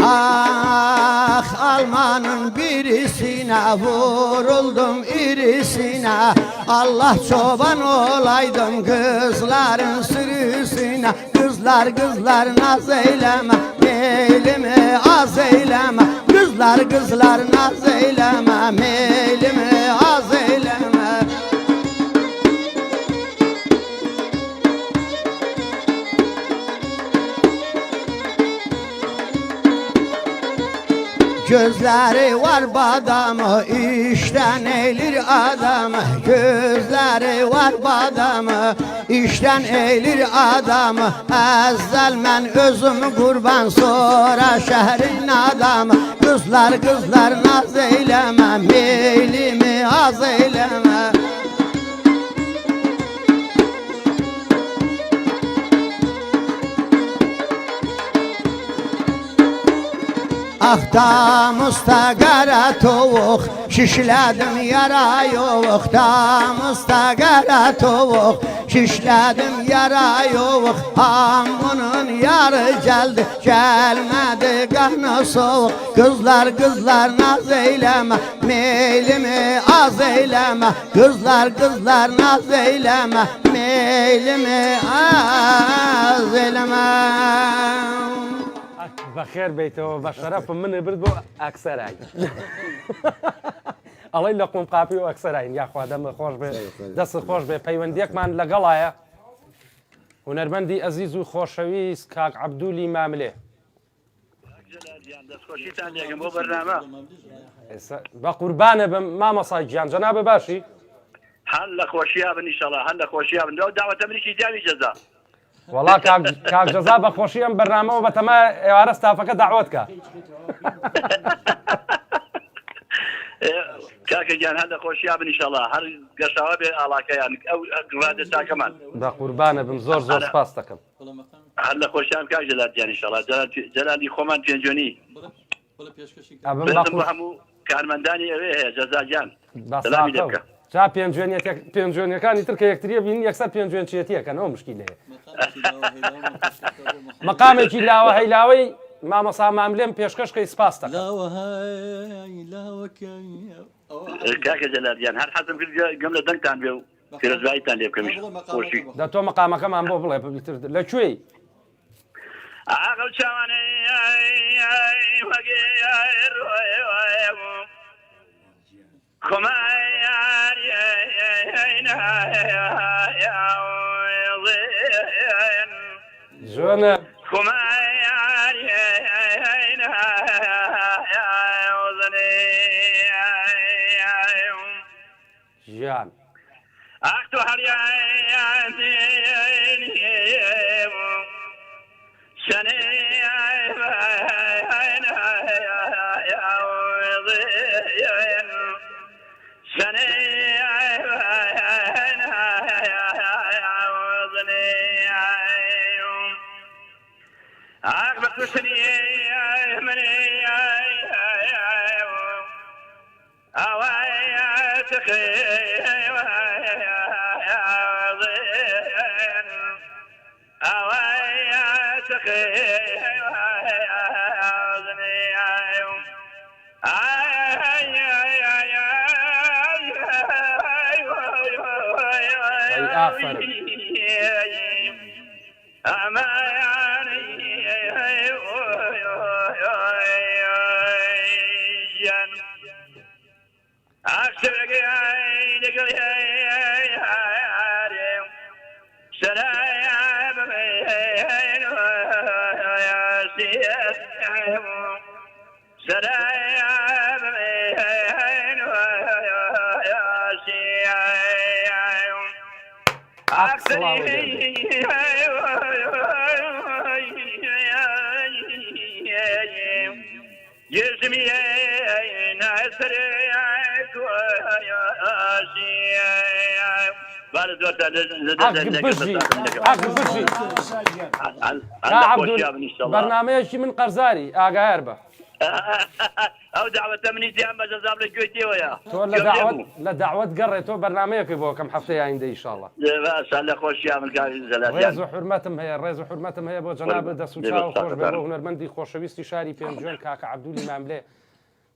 Ah Almanın birisine vuruldum irisine Allah çoban olaydım kızların sürüsüne Kızlar kızlar naz eyleme meylimi az eyleme Kızlar kızlar naz eyleme meylimi az eyleme Gözleri var badamı, işten eğilir adamı. Gözleri var badamı, işten eğilir adamı. Ezzel men özüm kurban, sonra şehrin adamı. Kızlar kızlar naz eyleme, meylimi az eyleme. Ah damızda qara tovuq, şişlədim yara yox. Damızda qara tovuq, şişlədim yara yox. Hamının yarı gəldi, gəlmədi qanı soğuq. Qızlar qızlar naz eyləmə, meylimi az eyləmə. Qızlar qızlar naz eyləmə, meylimi az eyləmə. بەخێر بیتەوە بە شەرەفم منە برد بۆ ئەکسەرای ئەڵی لە قوم قاپی و ئەکسەراین یاخوا دەمە خۆش بێ دەست خۆش بێ پەیوەندیەکمان لەگەڵایە هونەرمەندی ئەزیز و خۆشەویست کاک عەبدولی ماملێ بە قوربانە بم مامەسای گیان جەنابە باشی هەر لە خۆشییابن ئینشەڵا هەر لە خۆشییابن داوەتە منیشی جاوی جەزا وەڵا کاک جەزا بە خۆشی ئەم بەرنامەوە بەتەما ئێوارە ستافەکە داعوەتکە کاکە گیان هەر لە خۆشییابن ئینشەڵا هەر گەشاوە بێ ئاڵاکەیان ئەو ڕادە تاکەمان بە قوربانە بم زۆر زۆر سپاس دەکەم هەر لە خۆشییان کاک جەلاتیان ئینشەڵا جەلالی خۆمان پێنجۆنی بە هەموو کارمەندانی ئەوێ هەیە جەزاگیان سەلامی لێ بکە جا پێنجوێنەکانی تر کە یەکتریە بین یەکسەر پێنجوێن چێتیەکەنەوە مشکیلەیە مەقامێکی لاوە هەیلاوەی مامەسا ماملێم پێشکەشکەی سپاس دەکەم کاکە جەلاتیان هەر حەزم کرد گەم لە دەنگتان بێ و پیرۆزباییتان لێ بکەمیش خۆشی دە تۆ مەقامەکەمان بۆ بڵێ لەکوێی عقل چاوانەی جۆنە گیان أختو هرياني سنة عقبت سني مني أوايا تخي أوايا تخي جسمي ناصر برنامجي من قرزاري ئاگایار بە ئەو داوەتە منی دیان بە جەزاب لە گوێتەوەیە تۆ لە داوت گەڕێت تۆ بەرنمەیەکی بۆ کەم هەفتەی ئایندە ئینشاءڵڵا لە خۆشییا من ڕێز و حرمەتم هەیە ڕێز و حرمەتم هەیە بۆ جەناب دەسوچاو خۆش بێ بۆ هونەرمەندی خۆشەویستی شاری پێنجۆن کاکە عەبدولی ماملێ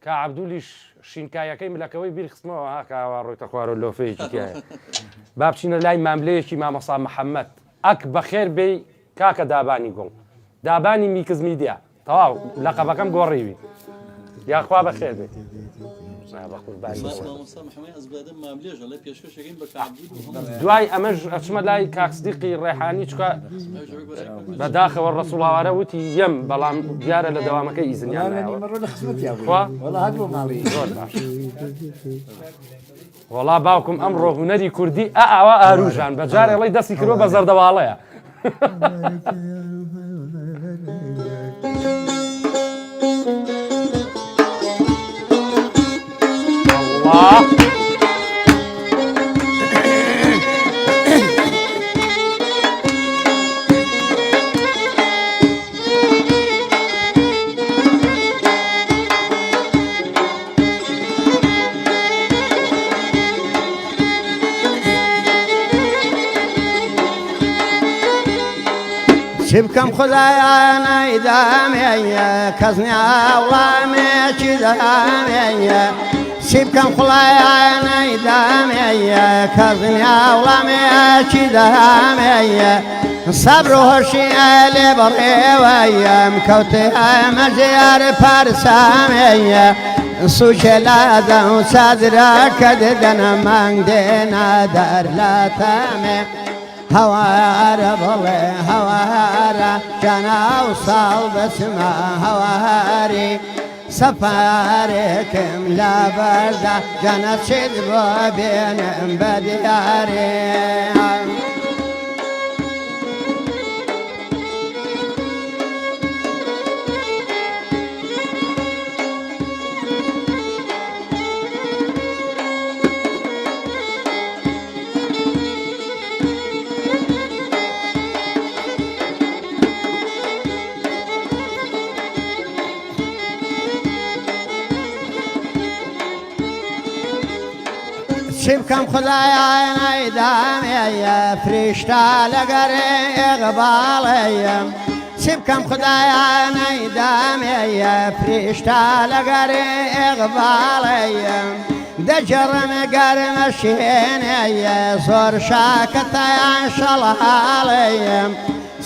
کا عەبدولیش شینکایەکەی ملەکەوەی بیرخستمەوە ها کاوا ڕۆیتە خوارە لۆفەیەکی تایە با بچینە لای ماملەیەکی مامەسا محەممەد ئەک بەخێر بێ کاکە دابانی گوڵ دابانی میکز میدیا تەواو لەقەبەکەم گۆڕیوی یاخوا بەخێر بێت دوای ئەمەش ئەچمە لای کاکسدیقی ڕێحانی چکە بەداخەوە ڕەسوڵاوارە وتی یەم بەڵام دیارە لە دەوامەکەی ئیزنیان وەڵا باوکم ئەمڕۆ هونەری کوردی ئەوە ئاروژان بەجارێڵی دەستی کرۆ بە زەردەواڵەیە چی بکەم خدایانەی دامێیە کەسنیا وڵامێکی دامێیە چی بکەم خدایانەی دامێیە کەسنیا وڵامێکی دامێیە سەبر و هۆشی لێ بەڕێوەیەم کەوتێ مەژێر پارسامێیە سوچێ لادە و چادرەکە دەدەنە مانگ دێنە دەرلاتەمێ هەوارە بڵێ هەوارە جانا و ساڵ بەچمە هەواری سەپارێکم لە بەردا جانە چێت بۆ بێنم بە دیارێ چی بکەم خدایانەی دامێیە فریشتە لەگەرێ ئێغباڵەیەم چی بکەم خدایانەی دامێیە فریشتە لەگەرێ ئێغباڵەیەم دەجێڕمە گەرمە شوێنەیە زۆر شاکەتەیان شەڵهاڵەیەم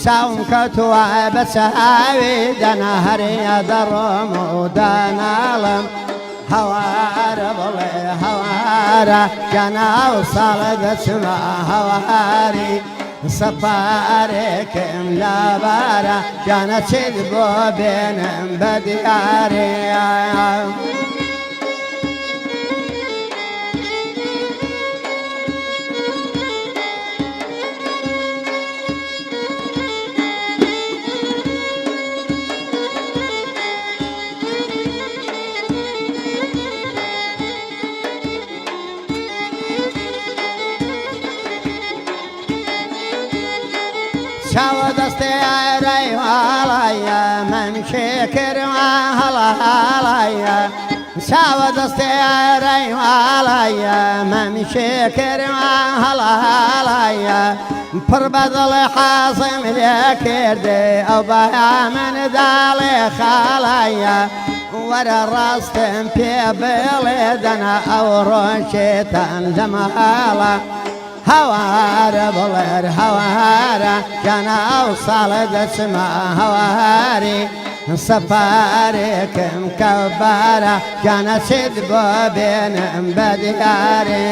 چاوم کەوتووە بە چاوی دەنا هەرێ دەڕۆم و داناڵم هەوارە بڵێ هەوارە جانا و ساڵە دەچمە هەواری سەپارێکم لەبارە جانە چێت بۆ بێنم بە دیارێ چاوە دەستێ ئەرەی هەڵایە مەمشێ کردوە هەڵایە چاوە دەستێ ئەرەی هەڵایە مەمشێ کردوە هەڵایە پڕ بەدڵێ حەزم لێ کردێ ئەو بەها منداڵێ خاڵایە وەرە ڕاستم پێ بڵێ دەنا ئەو ڕۆژێتان لەمەهاڵە هەوارە بڵێر هەوارە گەنە ئەو ساڵە دەچمە هەواری سەپارێکم کەوبارە گەنە چێت بۆ بێنم بە دیارێ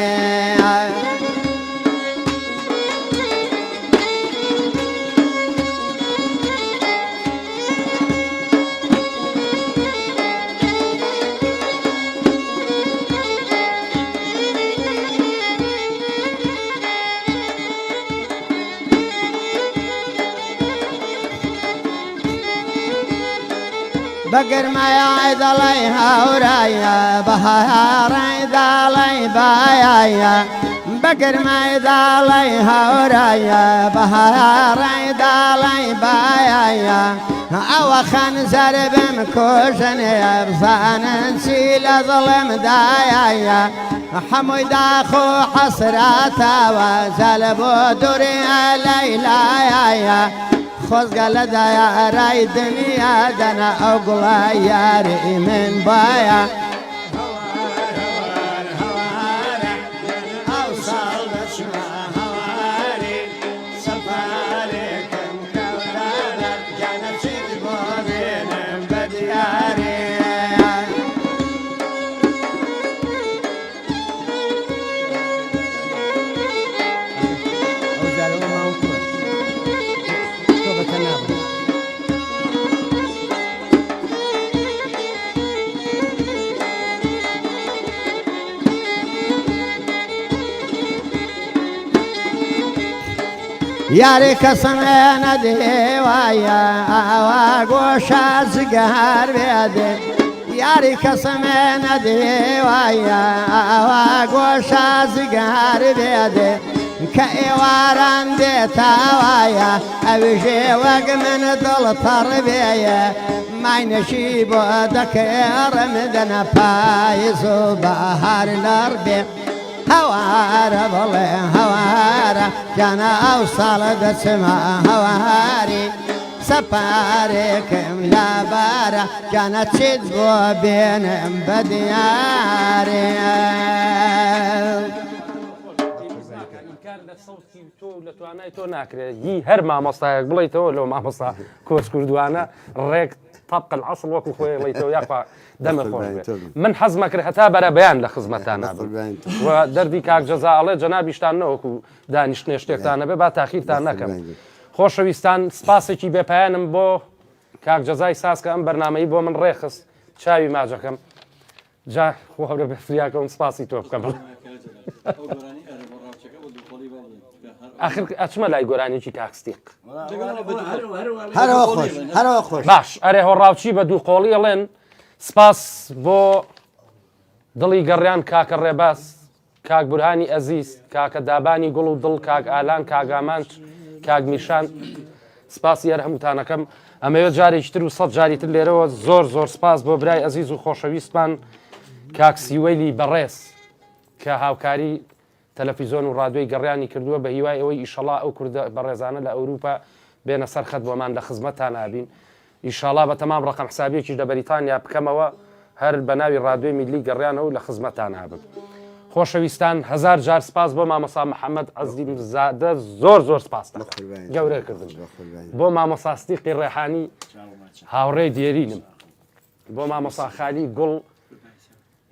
بەگرمایە دەڵێ هاورایە بەهارەی داڵێ بایایە بەگرمای داڵێ هاورایە بەهارەی داڵێ بایایە ئەوە خەنجەر بم کۆژنێ بزانن چی لە دڵم دایایە هەمووی داخ و حەسراتەوە جەل بۆ دووری لەیلایە خۆزگە لە دایارای دنیا دەنا ئەو گوڵای یاری من باە ئەو ساڵ دەچمە هەواری سەپارێکم کەوتانە گیانە چیت بۆ بێنم بە دیارێ یاری کەسمێ نەدێوایە ئاوا گۆشە جگەهار بێدێ یاری کەسمێ نەدێوایە ئاوا گۆشە جگەهار بێدێ کە ئێواران دێتاوایە ئەویژێ وەک من دڵتەڕ بێیە ماینەشی بۆ دەکێڕم دەنە پاییز و بەهار لەڕ بێ هەوارە بڵێ هەوارە گیانە ئەو ساڵە دەچمە هەواری سەپارێکم لەبارە گیانە چیت بۆ بێنم بە دیارێ تۆ لە توانای تۆ ناکرێت هی هەر مامۆستایەک بڵیتەوە لەو مامۆستا کۆچ کوردوانە ڕێک طبق العصر وەکو خۆیڵیتەوە یاخوا دەمە خۆش بێت من حەزمە کرد هەتا بەرە بەیان لە خزمەتانە و دەردی کاک جەزاڵێ جەنابیشتان نەوەکو دانیشتنێ شتێکتانە بێ با تاخیرتان نەکەم خۆشەویستان سپاسێکی بێپایانم بۆ کاک جەزای ساسکە ئەم بەرنامەی بۆ من ڕێخست چاوی ماجەکەم جا خۆڕە بە فریاکەم سپاسی تۆ بکەم آخر ئەچمە لای گۆرانێکی کاکستیق هەرەوە خۆش باش ئەرێ هۆڕاوچی بە دوو قۆڵی ئەڵێن سپاس بۆ دڵی گەڕیان کاکە ڕێباس کاک بورهانی ئەزیز کاکە دابانی گوڵ و دڵ کاک ئالان کاگامانچ کاک میشان سپاسی هەر هەمووتانەکەم ئەمەوێت جارێکی تر و سەد جاری تر لێرەوە زۆر زۆر سپاس بۆ برای ئەزیز و خۆشەویستمان کاک سیوەیلی بەڕێز کە هاوکاری تەلەڤیزۆن و ڕادیۆی گەڕیانی کردووە بە هیوای ئەوەی ئیشەڵا ئەو کوردە بەڕێزانە لە ئەوروپا بێنە سەر خەت بۆمان لە خزمەتتان ئابین ئیشەڵا بە تەمام ڕقم حسابیەکی لە بەریتانیا بکەمەوە هەر بە ناوی ڕادیۆی میلی گەڕیانەوە لە خزمەتتان هابم خۆشەویستان هزار جار سپاس بۆ مامۆستا محەممەد عەزیز زادە زۆر زۆر سپاس گەورە کردن بۆ مامۆساستیقی ڕێحانی هاوڕێ دێرینم بۆ مامۆستا خالی گوڵ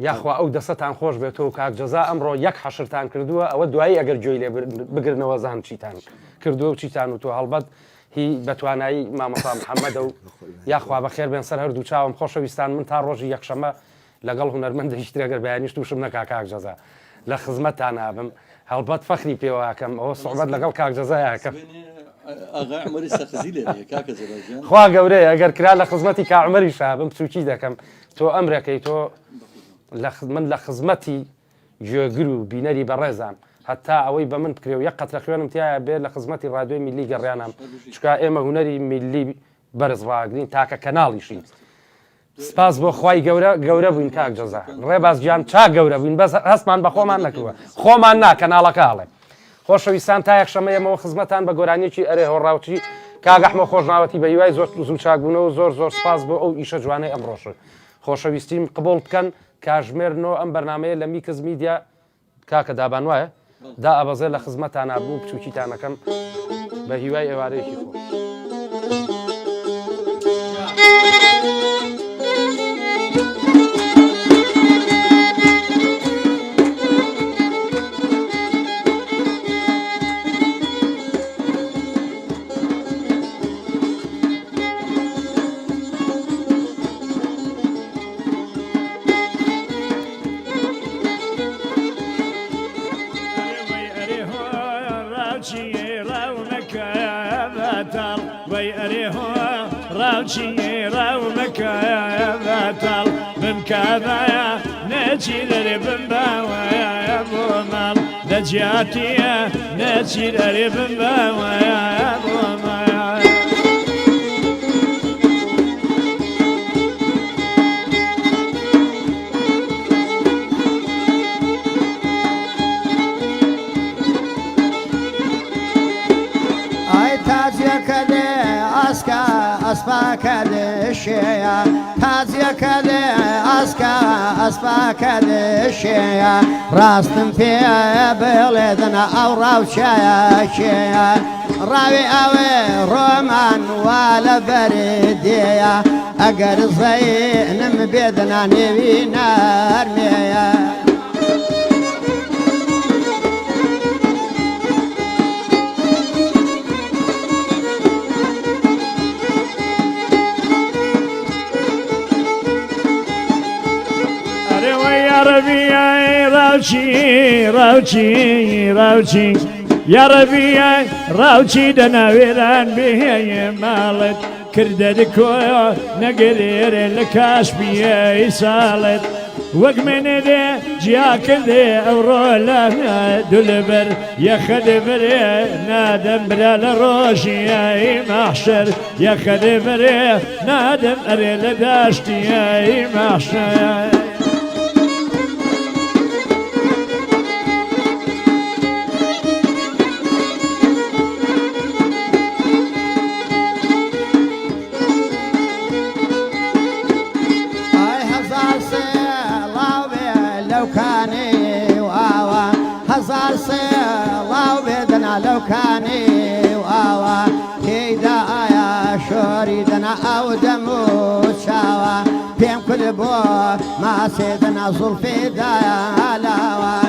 یاخوا ئەو دەسەتان خۆش بێتەوە کاک جەزا ئەمڕۆ یەک حەشرتان کردووە ئەوە دوایی ئەگەر گوێی لێ بگرنەوە زان چیتان کردووە و چیتان و تۆ هەڵبەت هی بەتوانایی مامۆستا محەممەدە و یاخوا بەخێر بێن سەر هەردوو چاوم خۆشەویستان من تا ڕۆژی یەکشەمە لەگەڵ هونەرمەندێکی ترەگەر بەیانیش تووشم نەکا کاک جەزا لە خزمەتتان نابم هەڵبەت فەخری پێوەکەم ئەوە سوحبەت لەگەڵ کاک جەزایەکەم خوا گەورەیە ئەگەر کرا لە خزمەتی کاعمەری شابم چوکی دەکەم تۆ ئەمرەکەی تۆ من لە خزمەتی گوێگر و بینەری بەڕێزان هەتا ئەوەی بە من بکرێ و یەک قەترە خوێنم تایە بێت لە خزمەتی ڕادیۆی میلی گەڕیانم چکە ئێمە هوەری میلی بەرزڕاگرین تاکە کەناڵیشین سپاس بۆ خی گەورە بووین کاک جەزا ڕێباز گیان چا گەورە بووین بەس هەستمان بە خۆمان نەکەوە خۆمان نا کەناڵەکەڵێ خۆشەویستان تا یەخشەمەیەمەوە خزمەتان بە گۆرانیەکی ئەرێ هۆڕاوچی کاگەحمە خۆشناوەتی بە هیوای زۆر زوو چاکبوونەوە زۆر سپاس بۆ ئەو ئیشە جوانەی ئەمڕۆژ خۆشەویستیم قبول بکەن کاژمێرنەوە ئەم بەرنمەیە لە میکس میدیا کاکە دابان وایە دا ئەبەزێ لە خزمەتان نبوو بچووکیتانەکەم بە هیوای ئێوارەیەکی خۆش. كذا نجيل ربنا بومال نجاتيا نجيل ربنا بومال اي تاجيا كده اسكا اسبا كده شيا تاجيا كده اسكا اسبا كده شيا راستم في بلدنا او راوشايا شيا راوي اوي رومان ولا برديا اقر زينم بيدنا نبي نار ميا ربي يا راوشي راوشي راوشي يا ربي يا راوشي دنا ويران به مالت كرددك نقرير لكاش بيه سالت وق من ذي جاك ذي اورولا دلبر يا خدبر نادم بلا الروشي يا محشر يا خدبر نادم اريل داشتي يا محشر لو كاني واوا كيدا يا شوريدنا او دمو شاوا بين كل بو ما سيدنا زلفي دايا لاوا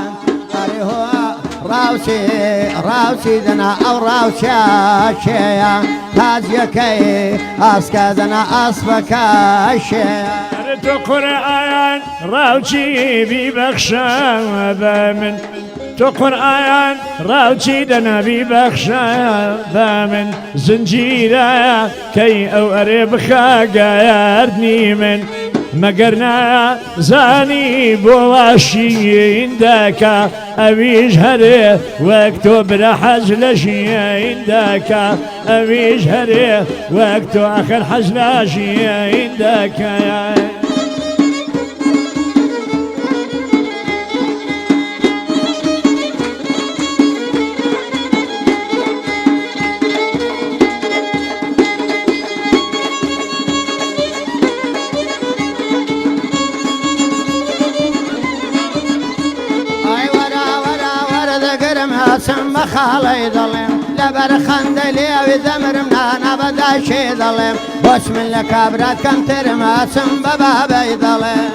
هو راوشي دنا او راوشا شيا تاجيا كي اسكادنا اسبكا شيا قرآن راوشي ببخشا بامن تو قرآن راوچی دنا بی بخشا ثامن زنجيرا كي او اريب خاقاردني من مقرنا زاني بواشي عندك أبيج هري وقتو برحج لشي عندك أبيج هري وقتو آخر حج لشي عندك سم خالي ظلم لبر خندلي وذمر من انا بدا شي ظلم بوش من الكابرات كم ترمى سم بابي ظلم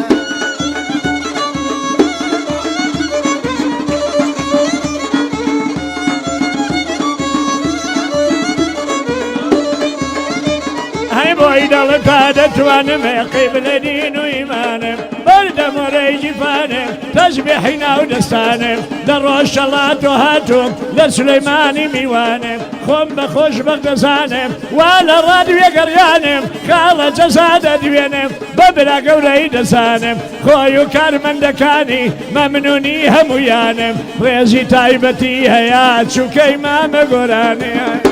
هاي بويد القادة وانا ما قبل دين وإيمان برد دمري جفاني تسبيحنا ودستاني دروش شلات وهاتم لسليماني ميواني خم بخوش بغدزاني ولا رادو يقرياني خالة جساد دويني ببلا قولي دساني خويو كان من دكاني ممنوني هموياني ريزي تايبتي هيات شو كيما مقراني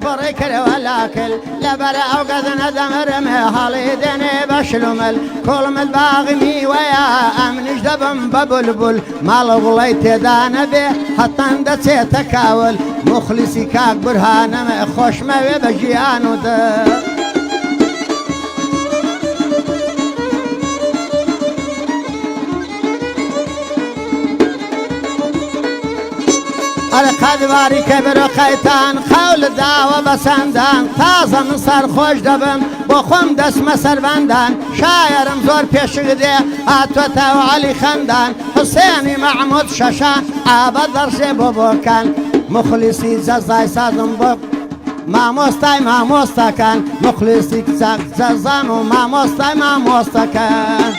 پڕی کردەوەلاکل لەبەر ئەو گەزنە دەمرمێ هەڵی دێنێ بە شلومل کۆڵمت باغمی وەیە ئەمنیش دەبم بە بولبول ماڵە وڵی تێدا نەبێ هەتەن دەچێتە کاول مخلیسی کاک بورهانەمە خۆشمەوێ بە ژیان و دە قەدواری کەبر و قەیتان خەول داوە بەسەندان تازە من سەرخۆش دەبم بۆ خۆم دەسمە سەربەندان شایەرم زۆر پێشک دێ هاتووەتەوە عەلی خەندان حوسێنی مەحموود شەشان ئابە دەڕژێ بۆ بۆکان مخلیسی جەزای سازم بۆ مامۆستای مامۆستەکان مخلیسی جەزان و مامۆستای مامۆستەکان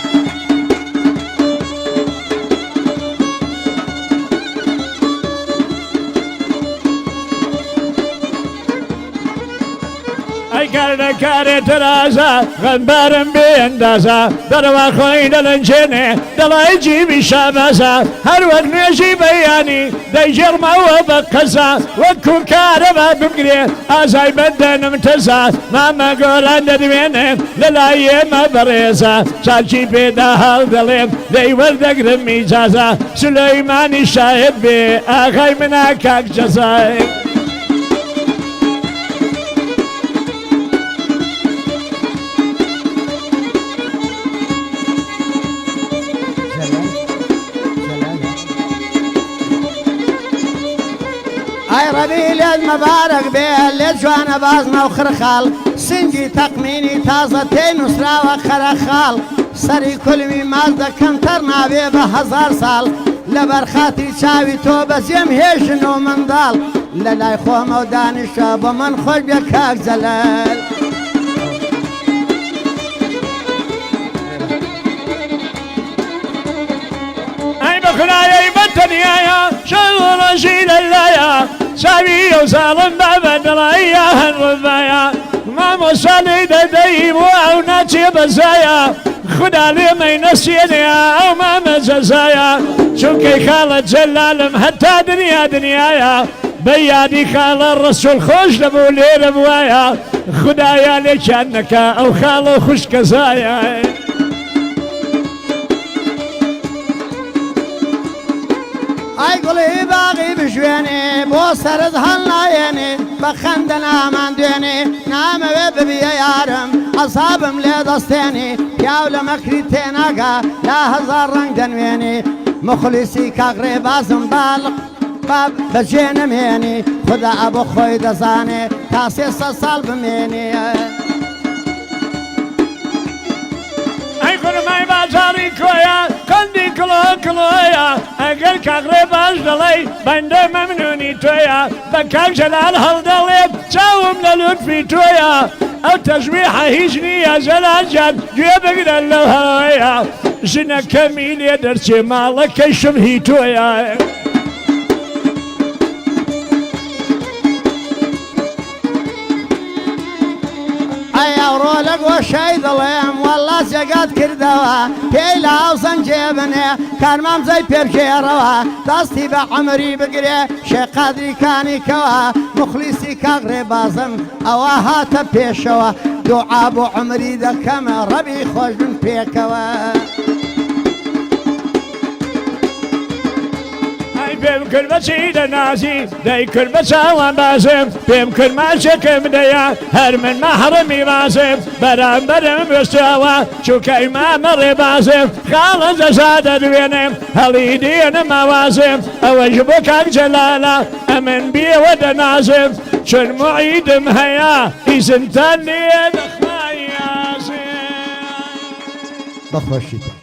ئەیکارە کارێ تەرازە غەنبارم بێندازە دەرەوا خۆی دەلەنجێنێ دەڵای جیبی شابازە هەروەک نوێژی بەیانی دەیژێڕمەوە بە قەزا وەکو کارەبا بگرێ ئازای بەدەنم تەزا مامە گۆران دەدوێنێ لەلای ئێمە بەڕێزە چاچی پێدا هەڵ دەڵێم دەی وەردەگرم ئیجازە سولەیمانی شاهد بێ ئاغای منا کاک جەزای ئای ڕەبی لێت مەبارەک بێ لێت جوانە بازنە و خرخاڵ سنگی تەقمینی تازە تێ نووسراوە خەرەخاڵ سەری کولمی ماز دەکەم تەر نابێ بە هەزار ساڵ لەبەر خاتی چاوی تۆ بەزێم هێژن و منداڵ لە لای خۆمە و دانیشە بۆ من خۆش بێ کاک جەلەل خنایەی بەتەنیایە شەڕەشی لەلایە چاوی ئەو ساڵم بابە دڵایە هەنڕڤایە مامۆساڵی دەدەی بۆ ئەو ناچێ بەزایە خدا لێمەی نەسیێنەیە ئەو مامە جەزایە چونکەی خاڵە جەلالم هەتا دنیا دنیایە بە یادی خاڵە ڕەسوول خۆش دەبوو لێرە بوایە خدایە لێکیان نەکە ئەو خاڵە خوشکەزایە ئای گوڵی باغی بژوێنێ بۆ سەرت هەڵ نایێنێ بە خەندە نامان دوێنێ نامەوێ ببیە یارم عەزابم لێ دەستێنێ پیاو لە مەکری تێناگا لا هەزار ڕەنگ دەنوێنێ مخلیسی کاغڕێ بازم باڵق بەجێ نەمێنێ خدا ئەبۆ خۆی دەزانێ تا 300 ساڵ بمێنێ ئەی خورمای باجاری کۆیە قەندی کڵۆ کڵۆیە ئەگەر کاغڕێ باش دەڵێی بەندە مەمنونی تۆیە بە کاک جەلال هەڵدەڵێت چاوم لە لوتفی تۆیە ئەو تەژویحە هیچ نییە جەلال جان گوێ بگرە لەو هەڵەیە ژنەکەمی لێ دەرچێ ماڵەکەی شمهی تۆیە ئەوڕۆ لە گۆشەی دڵێم وەڵا جێگات کردەوە پێی لە ئاوزەن جێبنێ کارمامزەی پێبژێڕەوە دەستی بە عەمری بگرێ شێقادریکانی کەوە مخلیسی کاغڕێ بازم ئەوە هاتە پێشەوە دوعا بۆ عەمری دەکەمە ڕەبی خۆش بن پێکەوە پێم کرد بەچی دەنازی دەی کرد بە چاوان بازم پێم کرد ماچێکم دەیە هەر من مەحرەمی بازم بەرامبەرم بێستاوە چووکە ئیمامە ڕێبازم خاڵە جەزا دەدوێنم هەڵی دێنم ئاوازم ئەوەش بۆ کاک جەلالە ئەمن بێوە دەنازم چون موعیدم هەیە ئیزنتان لێ دەخوای یازم بەخۆشیتە